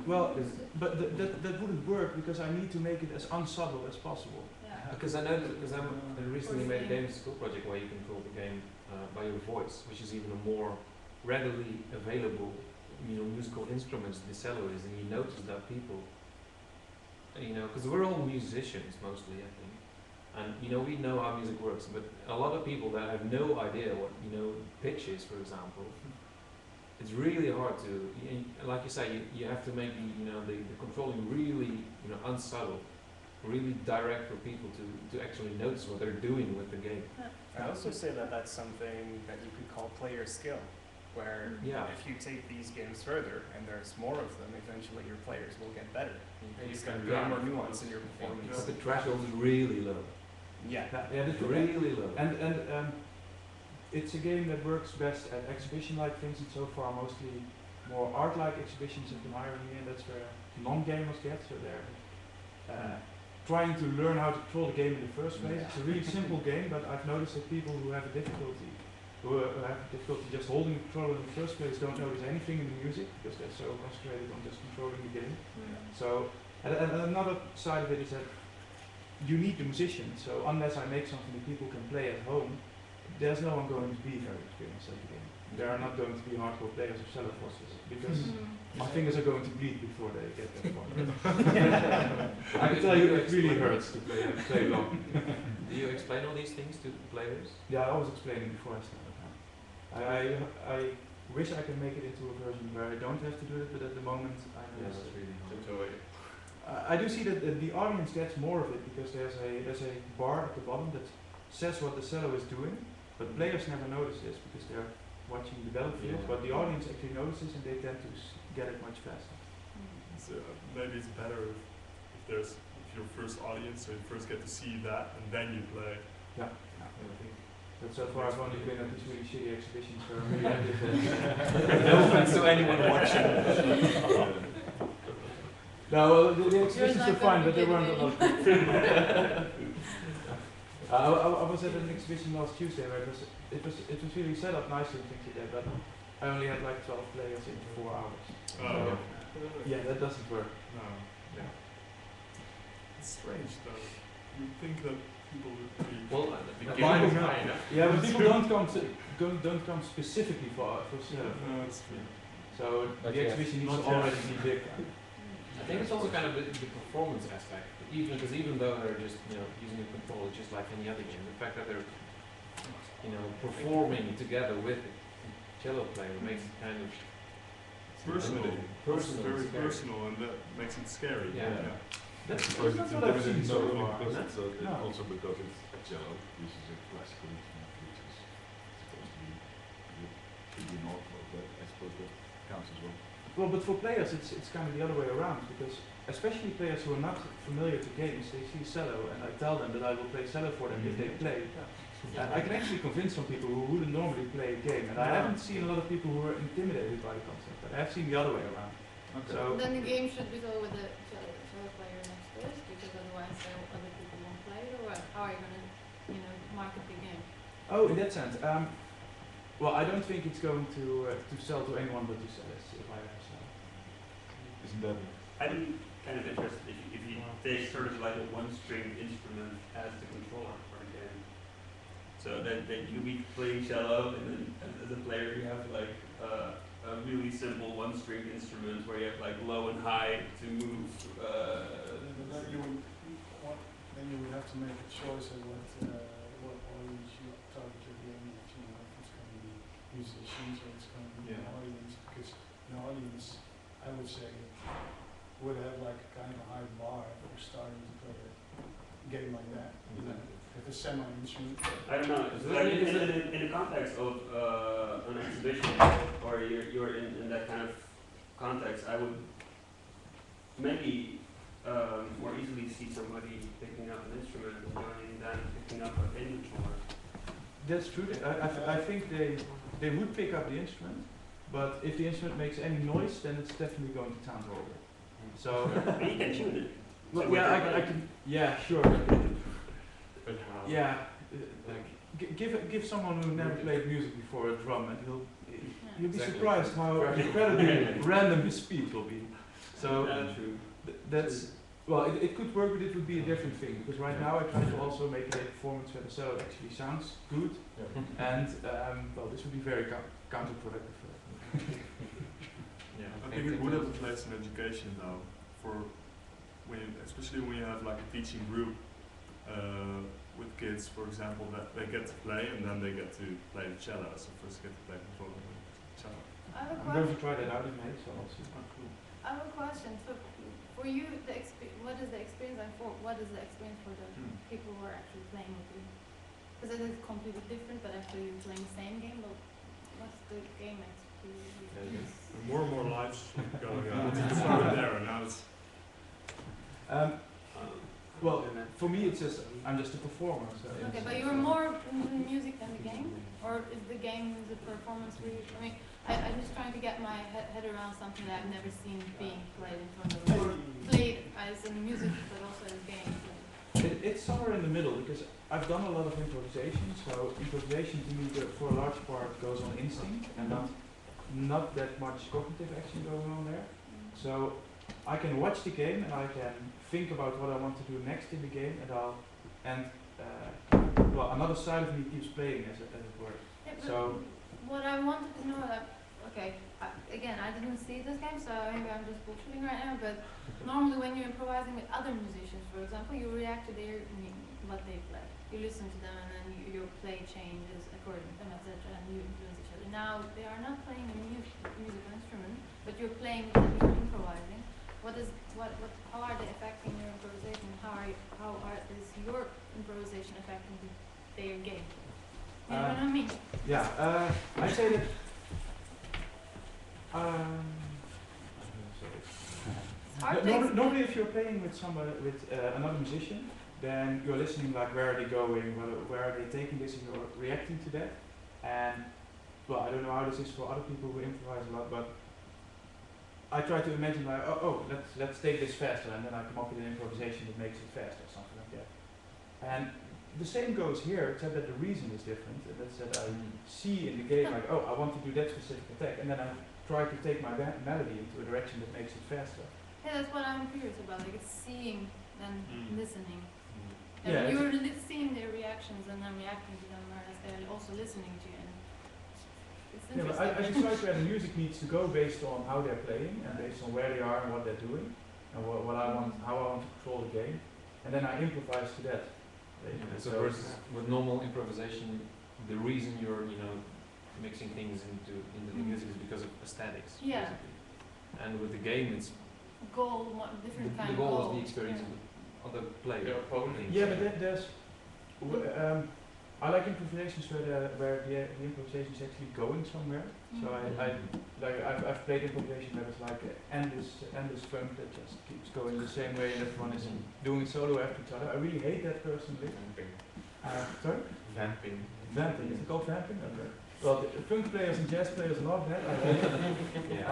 Well, but that wouldn't work because I need to make it as unsubtle as possible. Because I know, because I recently made a game school project where you control the game by your voice, which is even a more readily available, musical instruments the cello is, and you notice that people, because we're all musicians mostly, I think, and we know how music works, but a lot of people that have no idea what pitch is, for example, it's really hard to, like you say, you have to make the controlling really unsubtle, really direct for people to actually notice what they're doing with the game. I also say that that's something that you could call player skill, where if you take these games further and there's more of them, eventually your players will get better. You've got way more nuance in your performance. But the threshold is really low. Yeah, it's really low. And it's a game that works best at exhibition-like things, and so far mostly more art-like exhibitions have been hiring me, and that's where non-gamers get. So they're trying to learn how to control the game in the first place. It's a really simple game, but I've noticed that people who have difficulty just holding the controller in the first place don't notice anything in the music because they're so concentrated on just controlling the game. So, and another side of it is that you need the musician. So unless I make something that people can play at home, there's no one going to be very experienced at the game. There are not going to be hardcore players of cello forces because my fingers are going to bleed before they get that far. I can tell you it really hurts to play long. Do you explain all these things to players? Yeah, I was explaining before I started. I wish I could make it into a version where I don't have to do it, but at the moment I know that's really hard. I do see that the audience gets more of it because there's a bar at the bottom that says what the cello is doing, but players never notice this because they're watching the battlefield, but the audience actually notices and they tend to get it much faster. So maybe it's better if your first audience, so you first get to see that and then you play. Yeah. But so far I've only been at these really shitty exhibitions where I'm really active. No offense to anyone watching. No, well, the exhibitions were fine, but they weren't a lot of people. I was at an exhibition last Tuesday where it was really set up nicely and things like that, but I only had like 12 players in 4 hours. Oh. Yeah, that doesn't work. No. Yeah. It's strange though. You think that people would be yeah, but people don't come specifically for cello. No, that's true. So the exhibition needs to already be big. I think it's also kind of the performance aspect. Even though they're just using a controller just like any other game, the fact that they're performing together with the cello player makes it kind of personal. Personal, very scary. personal, and that makes it scary. Yeah. That's Because it's what I've seen not so only far. because it's No. also because it's cello. This is a classical instrument which is supposed to be should be an author, but I suppose that counts as well. Well, but for players, it's kind of the other way around, because especially players who are not familiar to games, they see cello, and I tell them that I will play cello for them if they play. And I can actually convince some people who wouldn't normally play a game, and I haven't seen a lot of people who are intimidated by the concept, but I have seen the other way around. Okay. So Then the game should be told with the cello player next to it, because otherwise other people won't play it, or how are you going to, market the game? oh, in that sense, well, I don't think it's going to sell to anyone but to cellists, if I have to sell. Isn't that I'd be kind of interested if you take sort of like a one-string instrument as the controller for the game. So that you'll be playing cello, and then as a player you have like a really simple one-string instrument where you have like low and high to move. Then you would have to make a choice of what audience you target your game at. If it's going to be musicians or it's going to be an audience, because an audience, I would say, would have like a kind of a high bar for starting to play a game like that. With a semi-instrument. I don't know. Like in the context of an exhibition, or you're in that kind of context, I would maybe more easily see somebody picking up an instrument and joining than picking up a game controller. That's true. I think they would pick up the instrument, but if the instrument makes any noise, then it's definitely going to sound horrible. So But you can tune it. well, So yeah, I can. Yeah, sure. But how? Yeah, Like, give someone who never played music before a drum, and you'll be Exactly. surprised how incredibly random his speed will be. So true. that's well, it could work, but it would be a different thing, because right now I try to also make a performance where the cello actually sounds good, and well, this would be very counterproductive. yeah, I think it would have a place in education though, for especially when you have like a teaching group with kids, for example, that they get to play and then they get to play the cello. So first get to play control and then cello. I have a I'm going to question. try that out in May, so I'll see. I have a question. So, for you, what is the experience, and what is the experience for the people who are actually playing with you? Because it is completely different, but actually you're playing the same game. But what's the game experience? More and more lives going on. It started there and now it's Well, for me, it's just I'm just a performer. So Okay, but you're more into the music than the game, or is the game the performance for you? I mean, I'm just trying to get my head around something that I've never seen being played in front of me, or played as in music, but also as game. It's somewhere in the middle, because I've done a lot of improvisation. So improvisation to me, for a large part, goes on instinct and not that much cognitive action going on there. So I can watch the game and I can think about what I want to do next in the game, and well, another side of me keeps playing as it were. Yeah, but So what I wanted to know that, okay, again, I didn't see this game, so maybe I'm just bullshitting right now, but normally when you're improvising with other musicians, for example, you react to what they play. You listen to them and then your play changes according to them, etc., and you influence each other. Now, they are not playing a musical instrument, but you're playing with them, you're improvising. How are they affecting your improvisation? Is your improvisation affecting their game? You know what I mean? yeah, I say that. It's hard to explain. Normally, if you're playing with another musician, then you're listening like where are they going, where are they taking this, and you're reacting to that. And well, I don't know how this is for other people who improvise a lot, but I try to imagine like, let's take this faster, and then I come up with an improvisation that makes it faster, something like that. And the same goes here, except that the reason is different, and that's that I see in the game like, I want to do that specific attack, and then I try to take my melody into a direction that makes it faster. Yeah, that's what I'm curious about. Like, it's seeing and listening. Yeah, And you're seeing their reactions and then reacting to them, whereas they're also listening to you. And it's Yeah, but interesting. I decide where the music needs to go based on how they're playing and based on where they are and what they're doing and what I want, how I want to control the game, and then I improvise to that. So versus with normal improvisation, the reason you're mixing things into the music is because of aesthetics. Yeah. Basically. And with the game, it's Different kind the of goal goal. is the experience of the player. Your opponent. Yeah, but there's I like improvisations where the improvisation is actually going somewhere. So I've played improvisation where it's like endless funk that just keeps going the same way and everyone is doing solo after each other. I really hate that personally. Sorry? Vamping. Vamping, is it called vamping? Okay. Well, the funk players and jazz players love that. I hate it.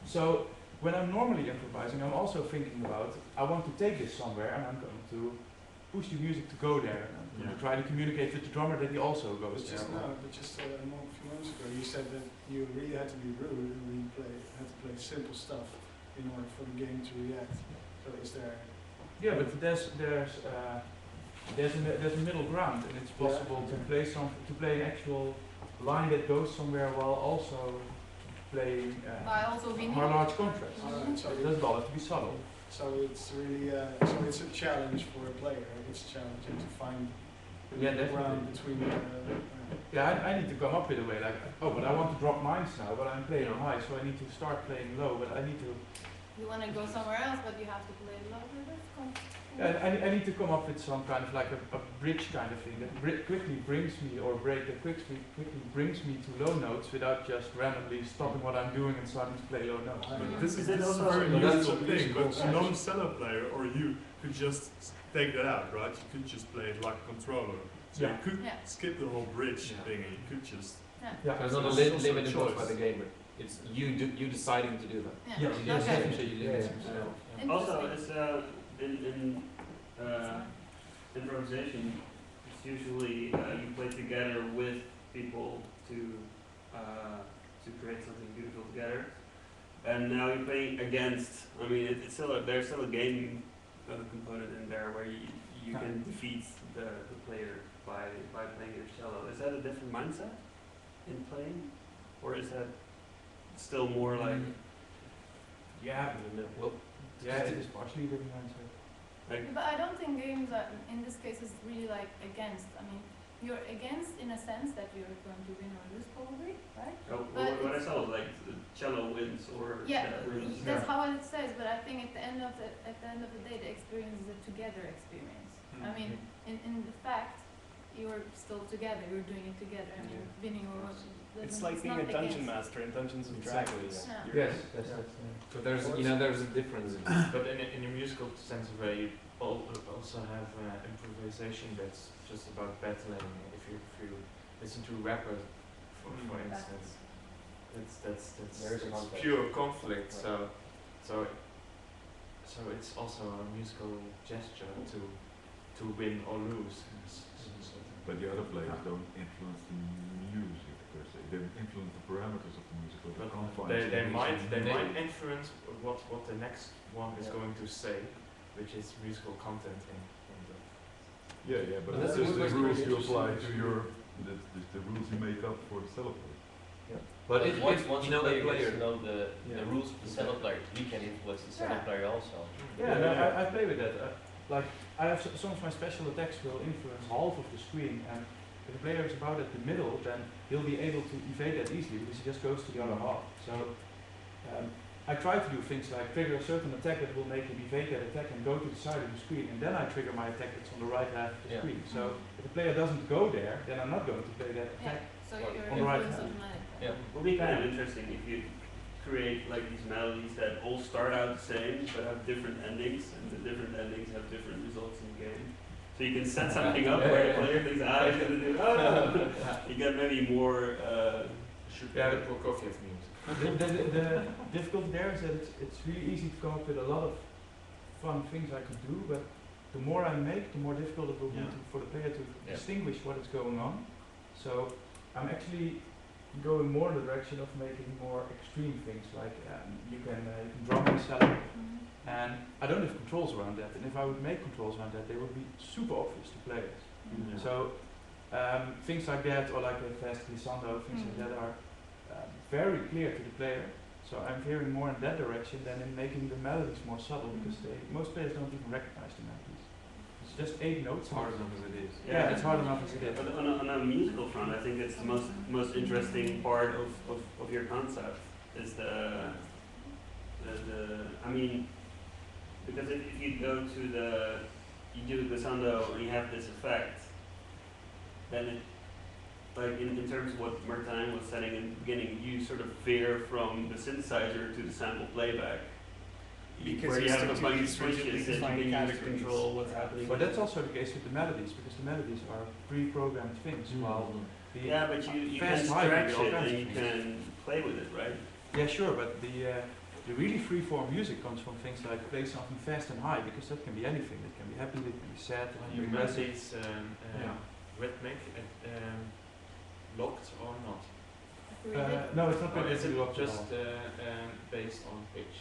So when I'm normally improvising, I'm also thinking about, I want to take this somewhere and I'm going to push the music to go there. And to try to communicate with the drummer that he also goes there. But just a few months ago, you said that you really had to be rude and really had to play simple stuff in order for the game to react. So is there? Yeah, but there's a middle ground, and it's possible to play an actual line that goes somewhere while also playing more large contracts. So it doesn't all have to be subtle. So it's really so it's a challenge for a player. It's challenging to find the ground between. I need to come up with a way like, but I want to drop mines now, but I'm playing high, so I need to start playing low, but I need to. You want to go somewhere else, but you have to play low. I need to come up with some kind of like a bridge kind of thing that quickly brings me, or break that quickly brings me to low notes without just randomly stopping what I'm doing and starting to play low notes. But this is a very useful thing, but a non-cello player or you could just take that out, right? You could just play it like a controller. So you could skip the whole bridge thing and you could just... So it's not a limit imposed by the gamer. It's you deciding to do that. Also, it's in improvisation, it's usually you play together with people to create something beautiful together. And now you're playing against. I mean, it's still there's still a gaming component in there where you can defeat the player by playing your cello. Is that a different mindset in playing, or is that still more like? It is partially a different mindset. But I don't think games are, in this case, is really like against. I mean, you're against in a sense that you're going to win or lose probably, right? What I saw was like the cello wins or that's how it says. But I think at the end of the day, the experience is a together experience. I mean, in the fact, you're still together. You're doing it together. I mean, winning or losing. It's like being a dungeon master in Dungeons and Dragons. Yes. So there's there's a difference. But in a musical sense of way, you also have improvisation that's just about battling. If you listen to rappers, for instance, that's pure conflict. So it's also a musical gesture to win or lose. But the other players don't influence the music per se. They influence the parameters of the music, but they might influence what the next one is going to say, which is musical content in the. But that's just the rules you apply to your the rules you make up for the cello player. But once the player gets to know the rules of the cello player, he can influence the cello player also. I play with that. Like I have some of my special attacks will influence half of the screen, and if the player is about at the middle, then he'll be able to evade that easily because he just goes to the other half. So I try to do things like trigger a certain attack that will make him evade that attack and go to the side of the screen, and then I trigger my attack that's on the right half of the screen. So if the player doesn't go there, then I'm not going to play that attack on the right hand. It would be kind of interesting if you create like these melodies that all start out the same but have different endings, and the different endings have different results in the game. So you can set something up where the player thinks, he's going to do, you get maybe more... Prokofiev music. The difficulty there is that it's really easy to come up with a lot of fun things I could do, but the more I make, the more difficult it will be for the player to distinguish what is going on. So I'm actually going more in the direction of making more extreme things, like you can drum and cello, and I don't have controls around that, and if I would make controls around that, they would be super obvious to players. So things like that, or like a fast glissando, things like that are very clear to the player. So I'm veering more in that direction than in making the melodies more subtle, because most players don't even recognize the melodies. It's just 8 notes. Hard enough as it is. Yeah, it's hard enough as it is. But on a musical front, I think it's the most interesting part of your concept is the I mean, because if you go to you do the glissando and you have this effect, then it, like in terms of what Martin was saying in the beginning, you sort of veer from the synthesizer to the sample playback. Because where you you have stick a to bunch of these rigidly switches that you defined can use to categories. control what's happening. But that's also the case with the melodies, because the melodies are pre-programmed things, while the Yeah, but you can fast high stretch can be all it kinds and of you things. can play with it, right? Yeah, sure, but the really free-form music comes from things like play something fast and high, because that can be anything. It can be happy, it can be sad, it Are can your be aggressive. melodies rhythmic, locked or not? No, it's not Or is really it locked at just all. based on pitch?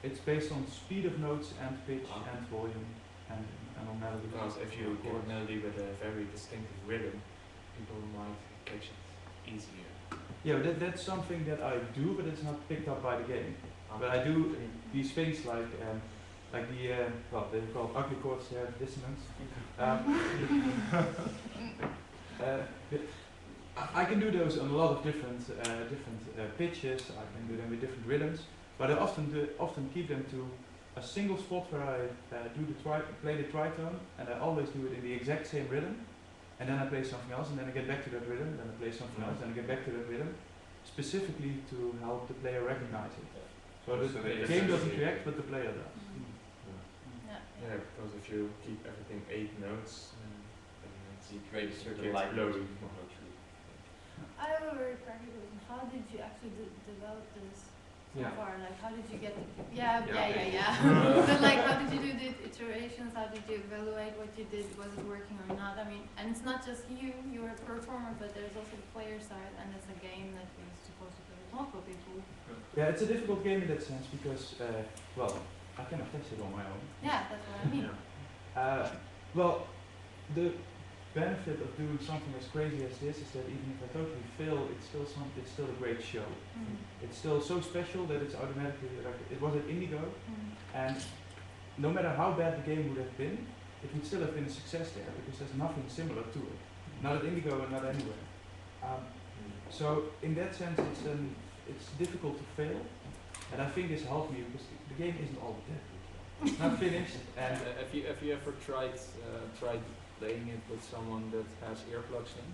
It's based on speed of notes and pitch and volume and on melody. Because if you get a melody with a very distinctive rhythm, people might catch it easier. Yeah, that's something that I do, but it's not picked up by the game. But I do these things like the well, they're called ugly chords. They have dissonance. I can do those on a lot of different pitches. I can do them with different rhythms, but I often keep them to a single spot where I play the tritone, and I always do it in the exact same rhythm, and then I play something else, and then I get back to that rhythm, then I play something else, and I get back to that rhythm, specifically to help the player recognize it. So the game doesn't react, but the player does. Yeah, because if you keep everything 8 notes, then it's You create a certain gets like blurry. I have a very practical question. How did you actually develop this so far? Like, how did you get the... Yeah. But like, how did you do the iterations? How did you evaluate what you did? Was it working or not? I mean, and it's not just you're a performer, but there's also the player side, and it's a game that is supposed to play with multiple people. Yeah, it's a difficult game in that sense because, well, I cannot test it on my own. Yeah, that's what I mean. Well, the benefit of doing something as crazy as this is that even if I totally fail, it's still a great show. It's still so special that it's automatically like it was at Indigo, and no matter how bad the game would have been, it would still have been a success there because there's nothing similar to it. Not at Indigo and not anywhere. So in that sense, it's difficult to fail, and I think this helped me because the game isn't all that good. It's not finished, and Have you ever tried playing it with someone that has earplugs in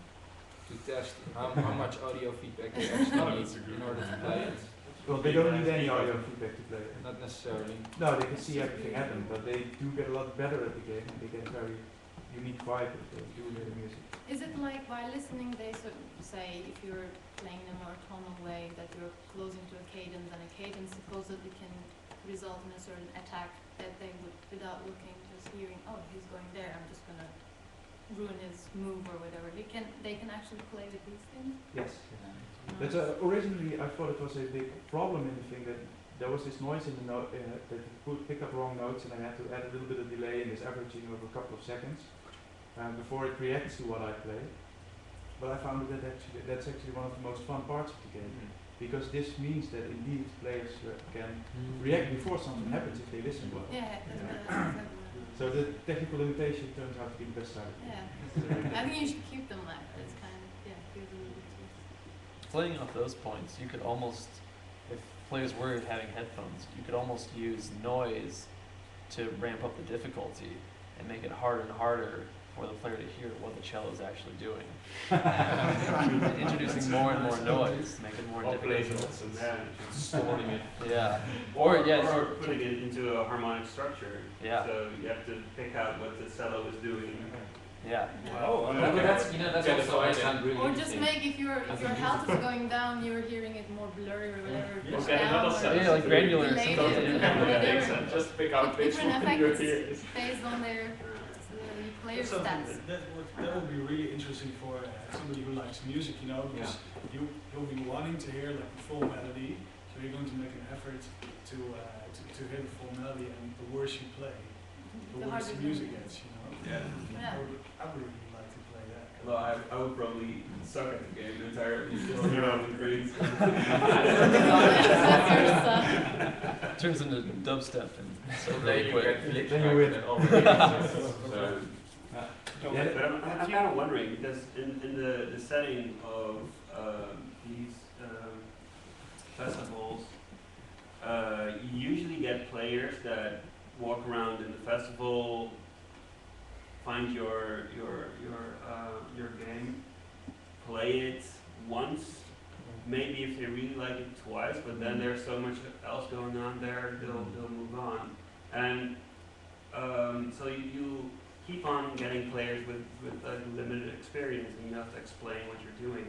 to test how much audio feedback they actually need in order to play it? well, they don't need any audio feedback to play it. Not necessarily. No, they can see everything happen, but they do get a lot better at the game, and they get a very unique vibe if they do their music. Is it like by listening they sort of say if you're playing in a more tonal way that you're closing to a cadence, and a cadence supposedly can result in a certain attack that they would, without looking, just hearing, oh, he's going there, I'm just gonna ruin his move or whatever. They can actually play with these things. Yes. That's originally I thought it was a big problem in the thing that there was this noise in the note that it would pick up wrong notes, and I had to add a little bit of delay in this averaging over a couple of seconds before it reacts to what I play. But I found that that's actually one of the most fun parts of the game, because this means that indeed players can react before something happens if they listen well. Yeah, that's So the technical limitation turns out to be the best side of it. Yeah. I think you should keep them like that. It's kind of, gives a little bit of... Playing off those points, you could almost, if players were having headphones, you could almost use noise to ramp up the difficulty and make it harder and harder for the player to hear what the cello is actually doing. Introducing more and more noise, make it more difficult. Storing it. Yeah. Or putting it into a harmonic structure. Yeah. So you have to pick out what the cello is doing. Yeah. Oh, But that's that's also I found really Or just interesting. make, if your health is going down, you're hearing it more blurry or whatever. Yes. Goes Okay, down, another or sense. Yeah, like granular delayed something. it, Yeah, whatever. makes sense. Just pick out bits Different from your effects ears. based on their player That's something stats. that would be really interesting for somebody who likes music, you know, because you'll be wanting to hear like the full melody, so you're going to make an effort to hear the full melody, and the worse you play, the worse the music gets, you know. Yeah. I would really like to play that. Well, I would probably suck at the game entirely. Just hear out the grades. Turns into dubstep and so Then they you quit. get click Then you track win. and all the so, Yeah. But I'm kind of wondering, because in the setting of these festivals, you usually get players that walk around in the festival, find your play it once, maybe if they really like it twice, but then there's so much else going on there, they'll move on. And so you keep on getting players with like limited experience, and you have to explain what you're doing.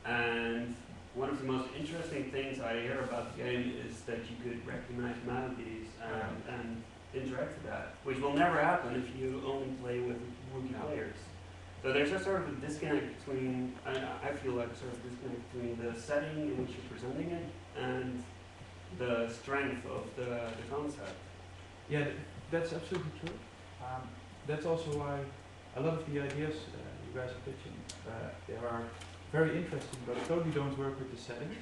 And one of the most interesting things I hear about the game is that you could recognize melodies and interact with that, which will never happen if you only play with rookie players. So there's a sort of a disconnect between, I feel like a sort of disconnect between the setting in which you're presenting it and the strength of the concept. Yeah, that's absolutely true. That's also why a lot of the ideas you guys are pitching, they are very interesting, but totally don't work with the setting.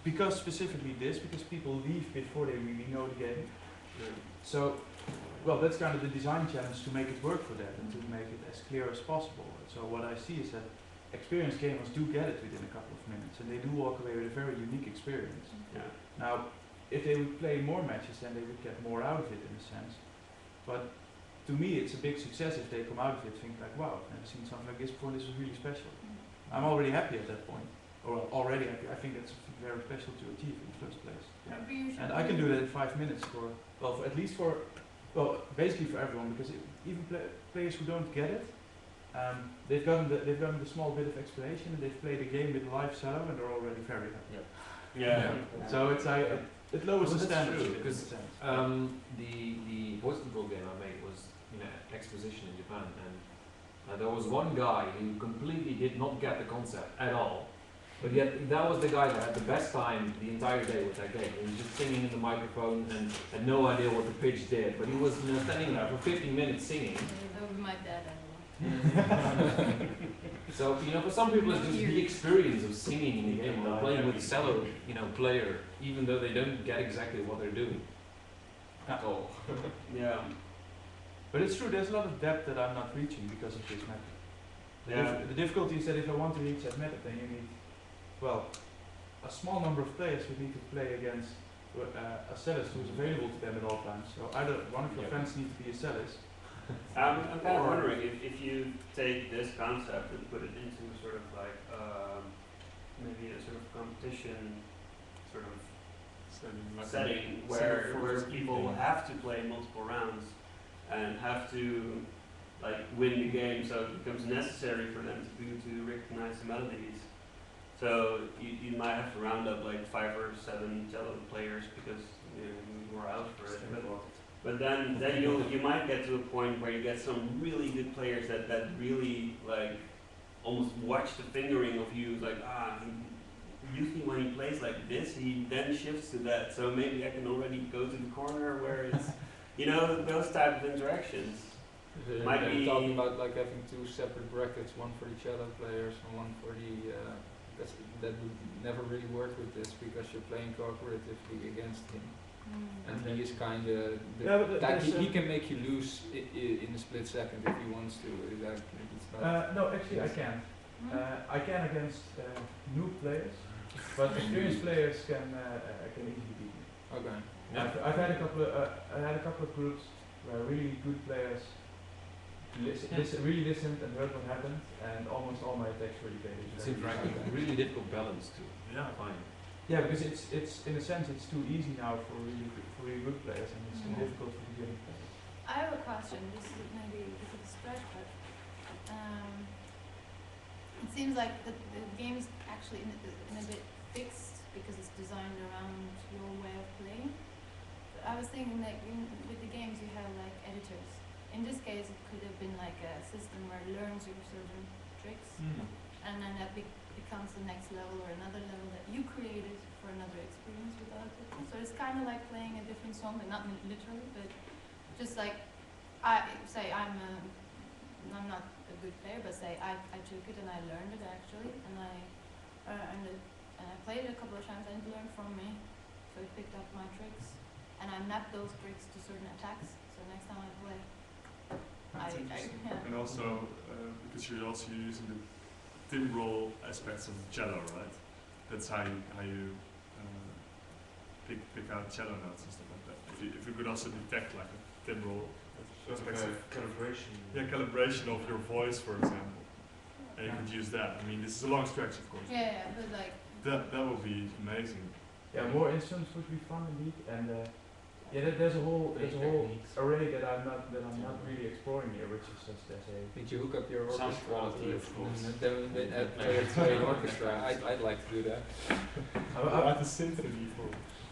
Because specifically this, because people leave before they really know the game. So, well, that's kind of the design challenge, to make it work for them and to make it as clear as possible. So what I see is that experienced gamers do get it within a couple of minutes, and they do walk away with a very unique experience. Yeah. Now, if they would play more matches, then they would get more out of it in a sense. But to me, it's a big success if they come out of it thinking like, wow, I've never seen something like this before, this was really special. I'm already happy at that point, or already happy. I think that's very special to achieve in the first place. Yeah. And I can do that in 5 minutes for, well, for at least for, well, basically for everyone, because even players who don't get it, they've gotten the small bit of explanation, and they've played a game with live cello, and they're already very happy. Yeah. So it's it lowers the standard. Because the voice control game I made was exposition in Japan, and there was one guy who completely did not get the concept at all. But yet that was the guy that had the best time the entire day with that game. He was just singing in the microphone and had no idea what the pitch did. But he was standing there for 15 minutes singing. That would be my dad as well. So for some people it's just the experience of singing in a game or playing with a cello, player, even though they don't get exactly what they're doing at all. Yeah. But it's true, there's a lot of depth that I'm not reaching because of this method. The difficulty is that if I want to reach that method, then you need, well, a small number of players would need to play against a cellist who is available to them at all times. So either one of your friends needs to be a cellist. I'm kind of wondering if you take this concept and put it into sort of like maybe a sort of competition sort of setting where people have to play multiple rounds and have to like win the game, so it becomes necessary for them to recognize the melodies. So you might have to round up like 5 or 7 cello players because you are out for it. But then you might get to a point where you get some really good players that really like almost watch the fingering of you, like usually when he plays like this, he then shifts to that. So maybe I can already go to the corner where it's those type of interactions. Might be talking about like having 2 separate brackets, one for the cello players and one for the that would never really work with this because you're playing cooperatively against him. And he is kind of he can make you lose in a split second if he wants to. No, actually I can. I can against new players, but experienced players can easily beat me. Okay. Yeah. I've had a couple of groups where really good players really listened and heard what happened, and almost all my attacks really paid. It seems like a really difficult balance to find. Yeah, because it's in a sense it's too easy now for really good players, and it's too difficult for beginning players. I have a question. This is maybe a bit of a stretch, but it seems like the game is actually in a bit fixed because it's designed around your way of playing. But I was thinking like with the games you have like editors. In this case, it could have been like a system where it learns your certain tricks, and then that becomes the next level or another level that you created for another experience without it. So it's kind of like playing a different song, but not literally, but just like I'm not a good player, but say I took it and I learned it actually, and I played it a couple of times and it learned from me, so it picked up my tricks, and I mapped those tricks to certain attacks. So next time I play. And also, because you're also using the timbral aspects of the cello, right? That's how you pick out cello notes and stuff like that. If you could also detect like a timbral aspects of calibration. Yeah, calibration of your voice, for example. and you could use that. I mean, this is a long stretch, of course. Yeah, but like. That would be amazing. Yeah, more instruments would be fun indeed, and there's a whole array that I'm not really exploring here, which is just as a. Did you hook up your Sound orchestra? quality, of course. Play an orchestra. I'd like to do that. At the symphony for.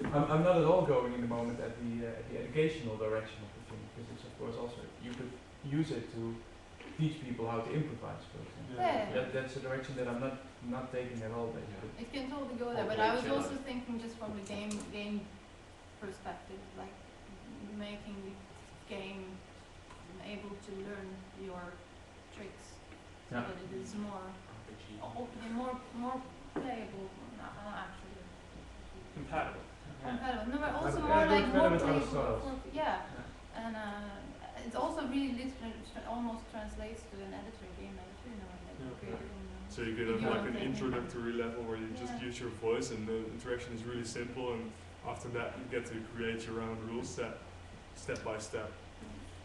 I'm not at all going in the moment at the educational direction of the thing, because it's of course also you could use it to teach people how to improvise, for example. Yeah. That's a direction that I'm not taking at all, basically. It can totally go there, but I was also thinking just from the game perspective, like making the game able to learn your tricks, so that it is more playable, not actually Compatible. compatible. No, but also Yeah, more like more with other playable. styles. And it also really almost translates to an editor, game editor, you know, like creative. So you could have like an introductory level where you just use your voice and the interaction is really simple, and after that you get to create your own rules step by step.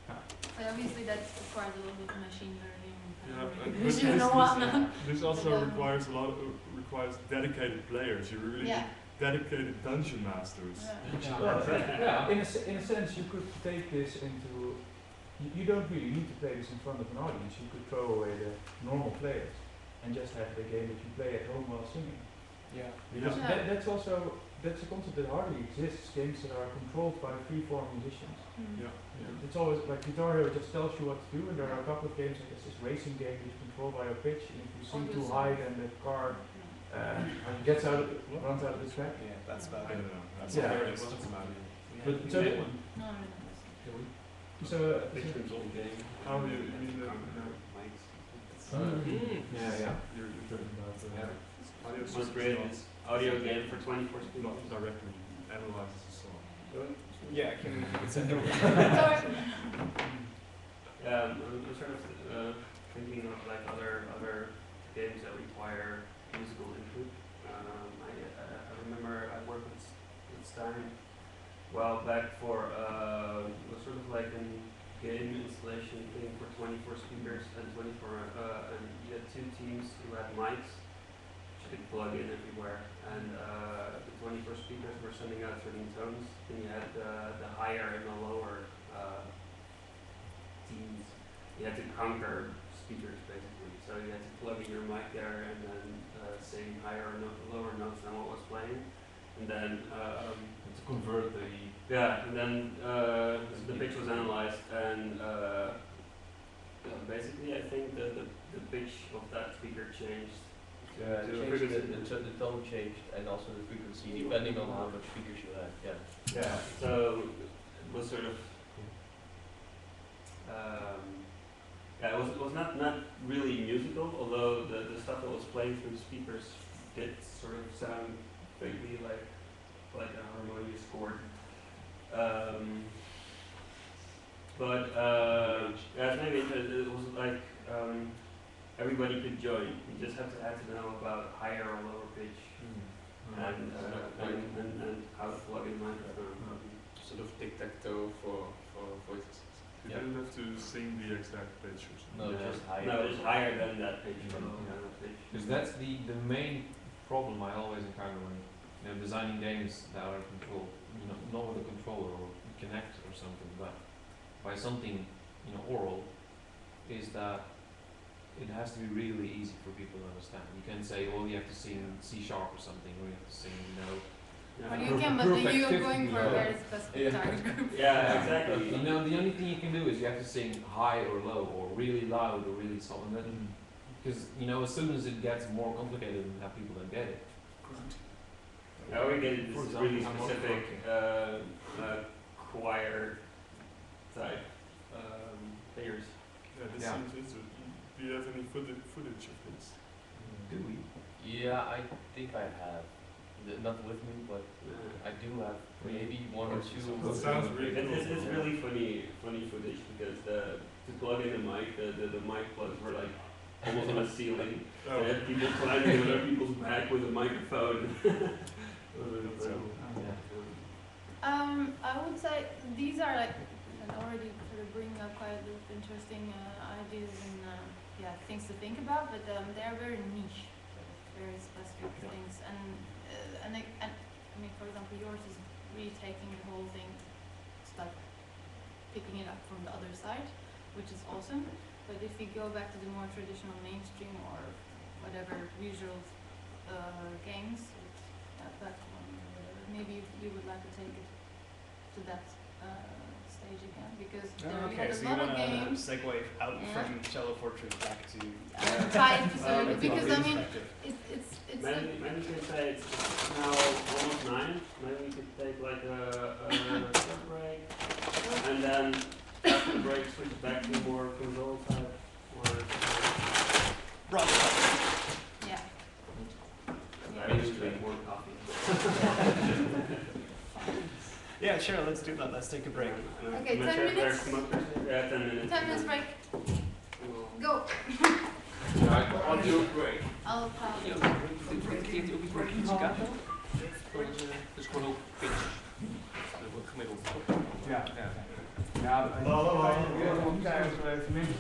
But obviously that requires a little bit of machine learning. This also requires dedicated players. You really need dedicated dungeon masters. In a sense, you could take this into. You don't really need to play this in front of an audience. You could throw away the normal players and just have the game that you play at home while singing. Yeah. Because that's a concept that hardly exists. Games that are controlled by free-form musicians. It's always like Guitar Hero just tells you what to do, and there are a couple of games like this racing game that is controlled by your pitch, and if you sing too high, then the car runs out of the track. Yeah, that's about I it. don't know. That's Yeah. hilarious. That's about it. But so How do you mean the yeah. you're talking about audio Was created this audio game for 24 speakers. not directly analyzes the song. Yeah, can we send over? I'm sort of thinking of like other games that require musical input. I remember I worked with Stein a while back for was sort of like a game installation thing for 24 speakers and 24 and you had two teams who had mics which you could plug in everywhere, and the 24 speakers were sending out certain tones, and you had the higher and the lower teams. You had to conquer speakers basically, so you had to plug in your mic there and then sing higher or lower notes than what was playing, and then to convert the and then the pitch was analyzed, and basically I think the pitch of that speaker changed. The tone changed and also the frequency depending on how much speakers you had. Yeah. So it was sort of it was not really musical, although the stuff that was playing through the speakers did sort of sound vaguely like a harmonious chord. Maybe it was like everybody could join. You just had to know about higher or lower pitch and how to plug in microphone. sort of tic-tac-toe for voices. You didn't have to sing the exact pitch or something. No, just higher. No, it's higher than that pitch. Because that's the main problem I always encounter when designing games that are controlled. Not with a controller or Connect or something, but by something oral, is that it has to be really easy for people to understand. You can say, well, you have to sing C# or something, or you have to sing, Well, you can, but then you are going for a very specific target group. Yeah, exactly. the only thing you can do is you have to sing high or low, or really loud or really soft. Because as soon as it gets more complicated, people don't get it. I already get it. This is really specific choir type figures. Yeah, this seems interesting. Do you have any footage of this? Do we? Yeah, I think I have. Not with me, but I do have maybe one or two. That sounds really cool. It's really funny footage because to plug in the mic, the mic plugs were like almost on the ceiling. They had people climbing on other people's back with a microphone. I would say these are like already sort of bringing up quite a bit of interesting ideas and things to think about, but they are very niche, very specific things. And I mean, for example, yours is really taking the whole thing, like picking it up from the other side, which is awesome. But if you go back to the more traditional mainstream or whatever visual games, that one, maybe you would like to take it to that stage again, because there are Okay, a so you lot want of to games. segue out Yeah. from Shallow Fortress back to Type because I mean, perspective. it's Maybe we can say it's now almost 9. Maybe we could take like a short break, and then after the break switch back to more console type or yeah. maybe we drink more coffee. Yeah, sure, let's do that. Let's take a break. Okay, 10 minutes. Yeah, 10 minutes. 10 minutes break. We'll- Go. I'll do a break. I'll probably. Heeft hij ook iets voor pizzicato? Dus gewoon ook pitch. Dat wordt gemiddeld. Ja, ja. Ja, maar even mensen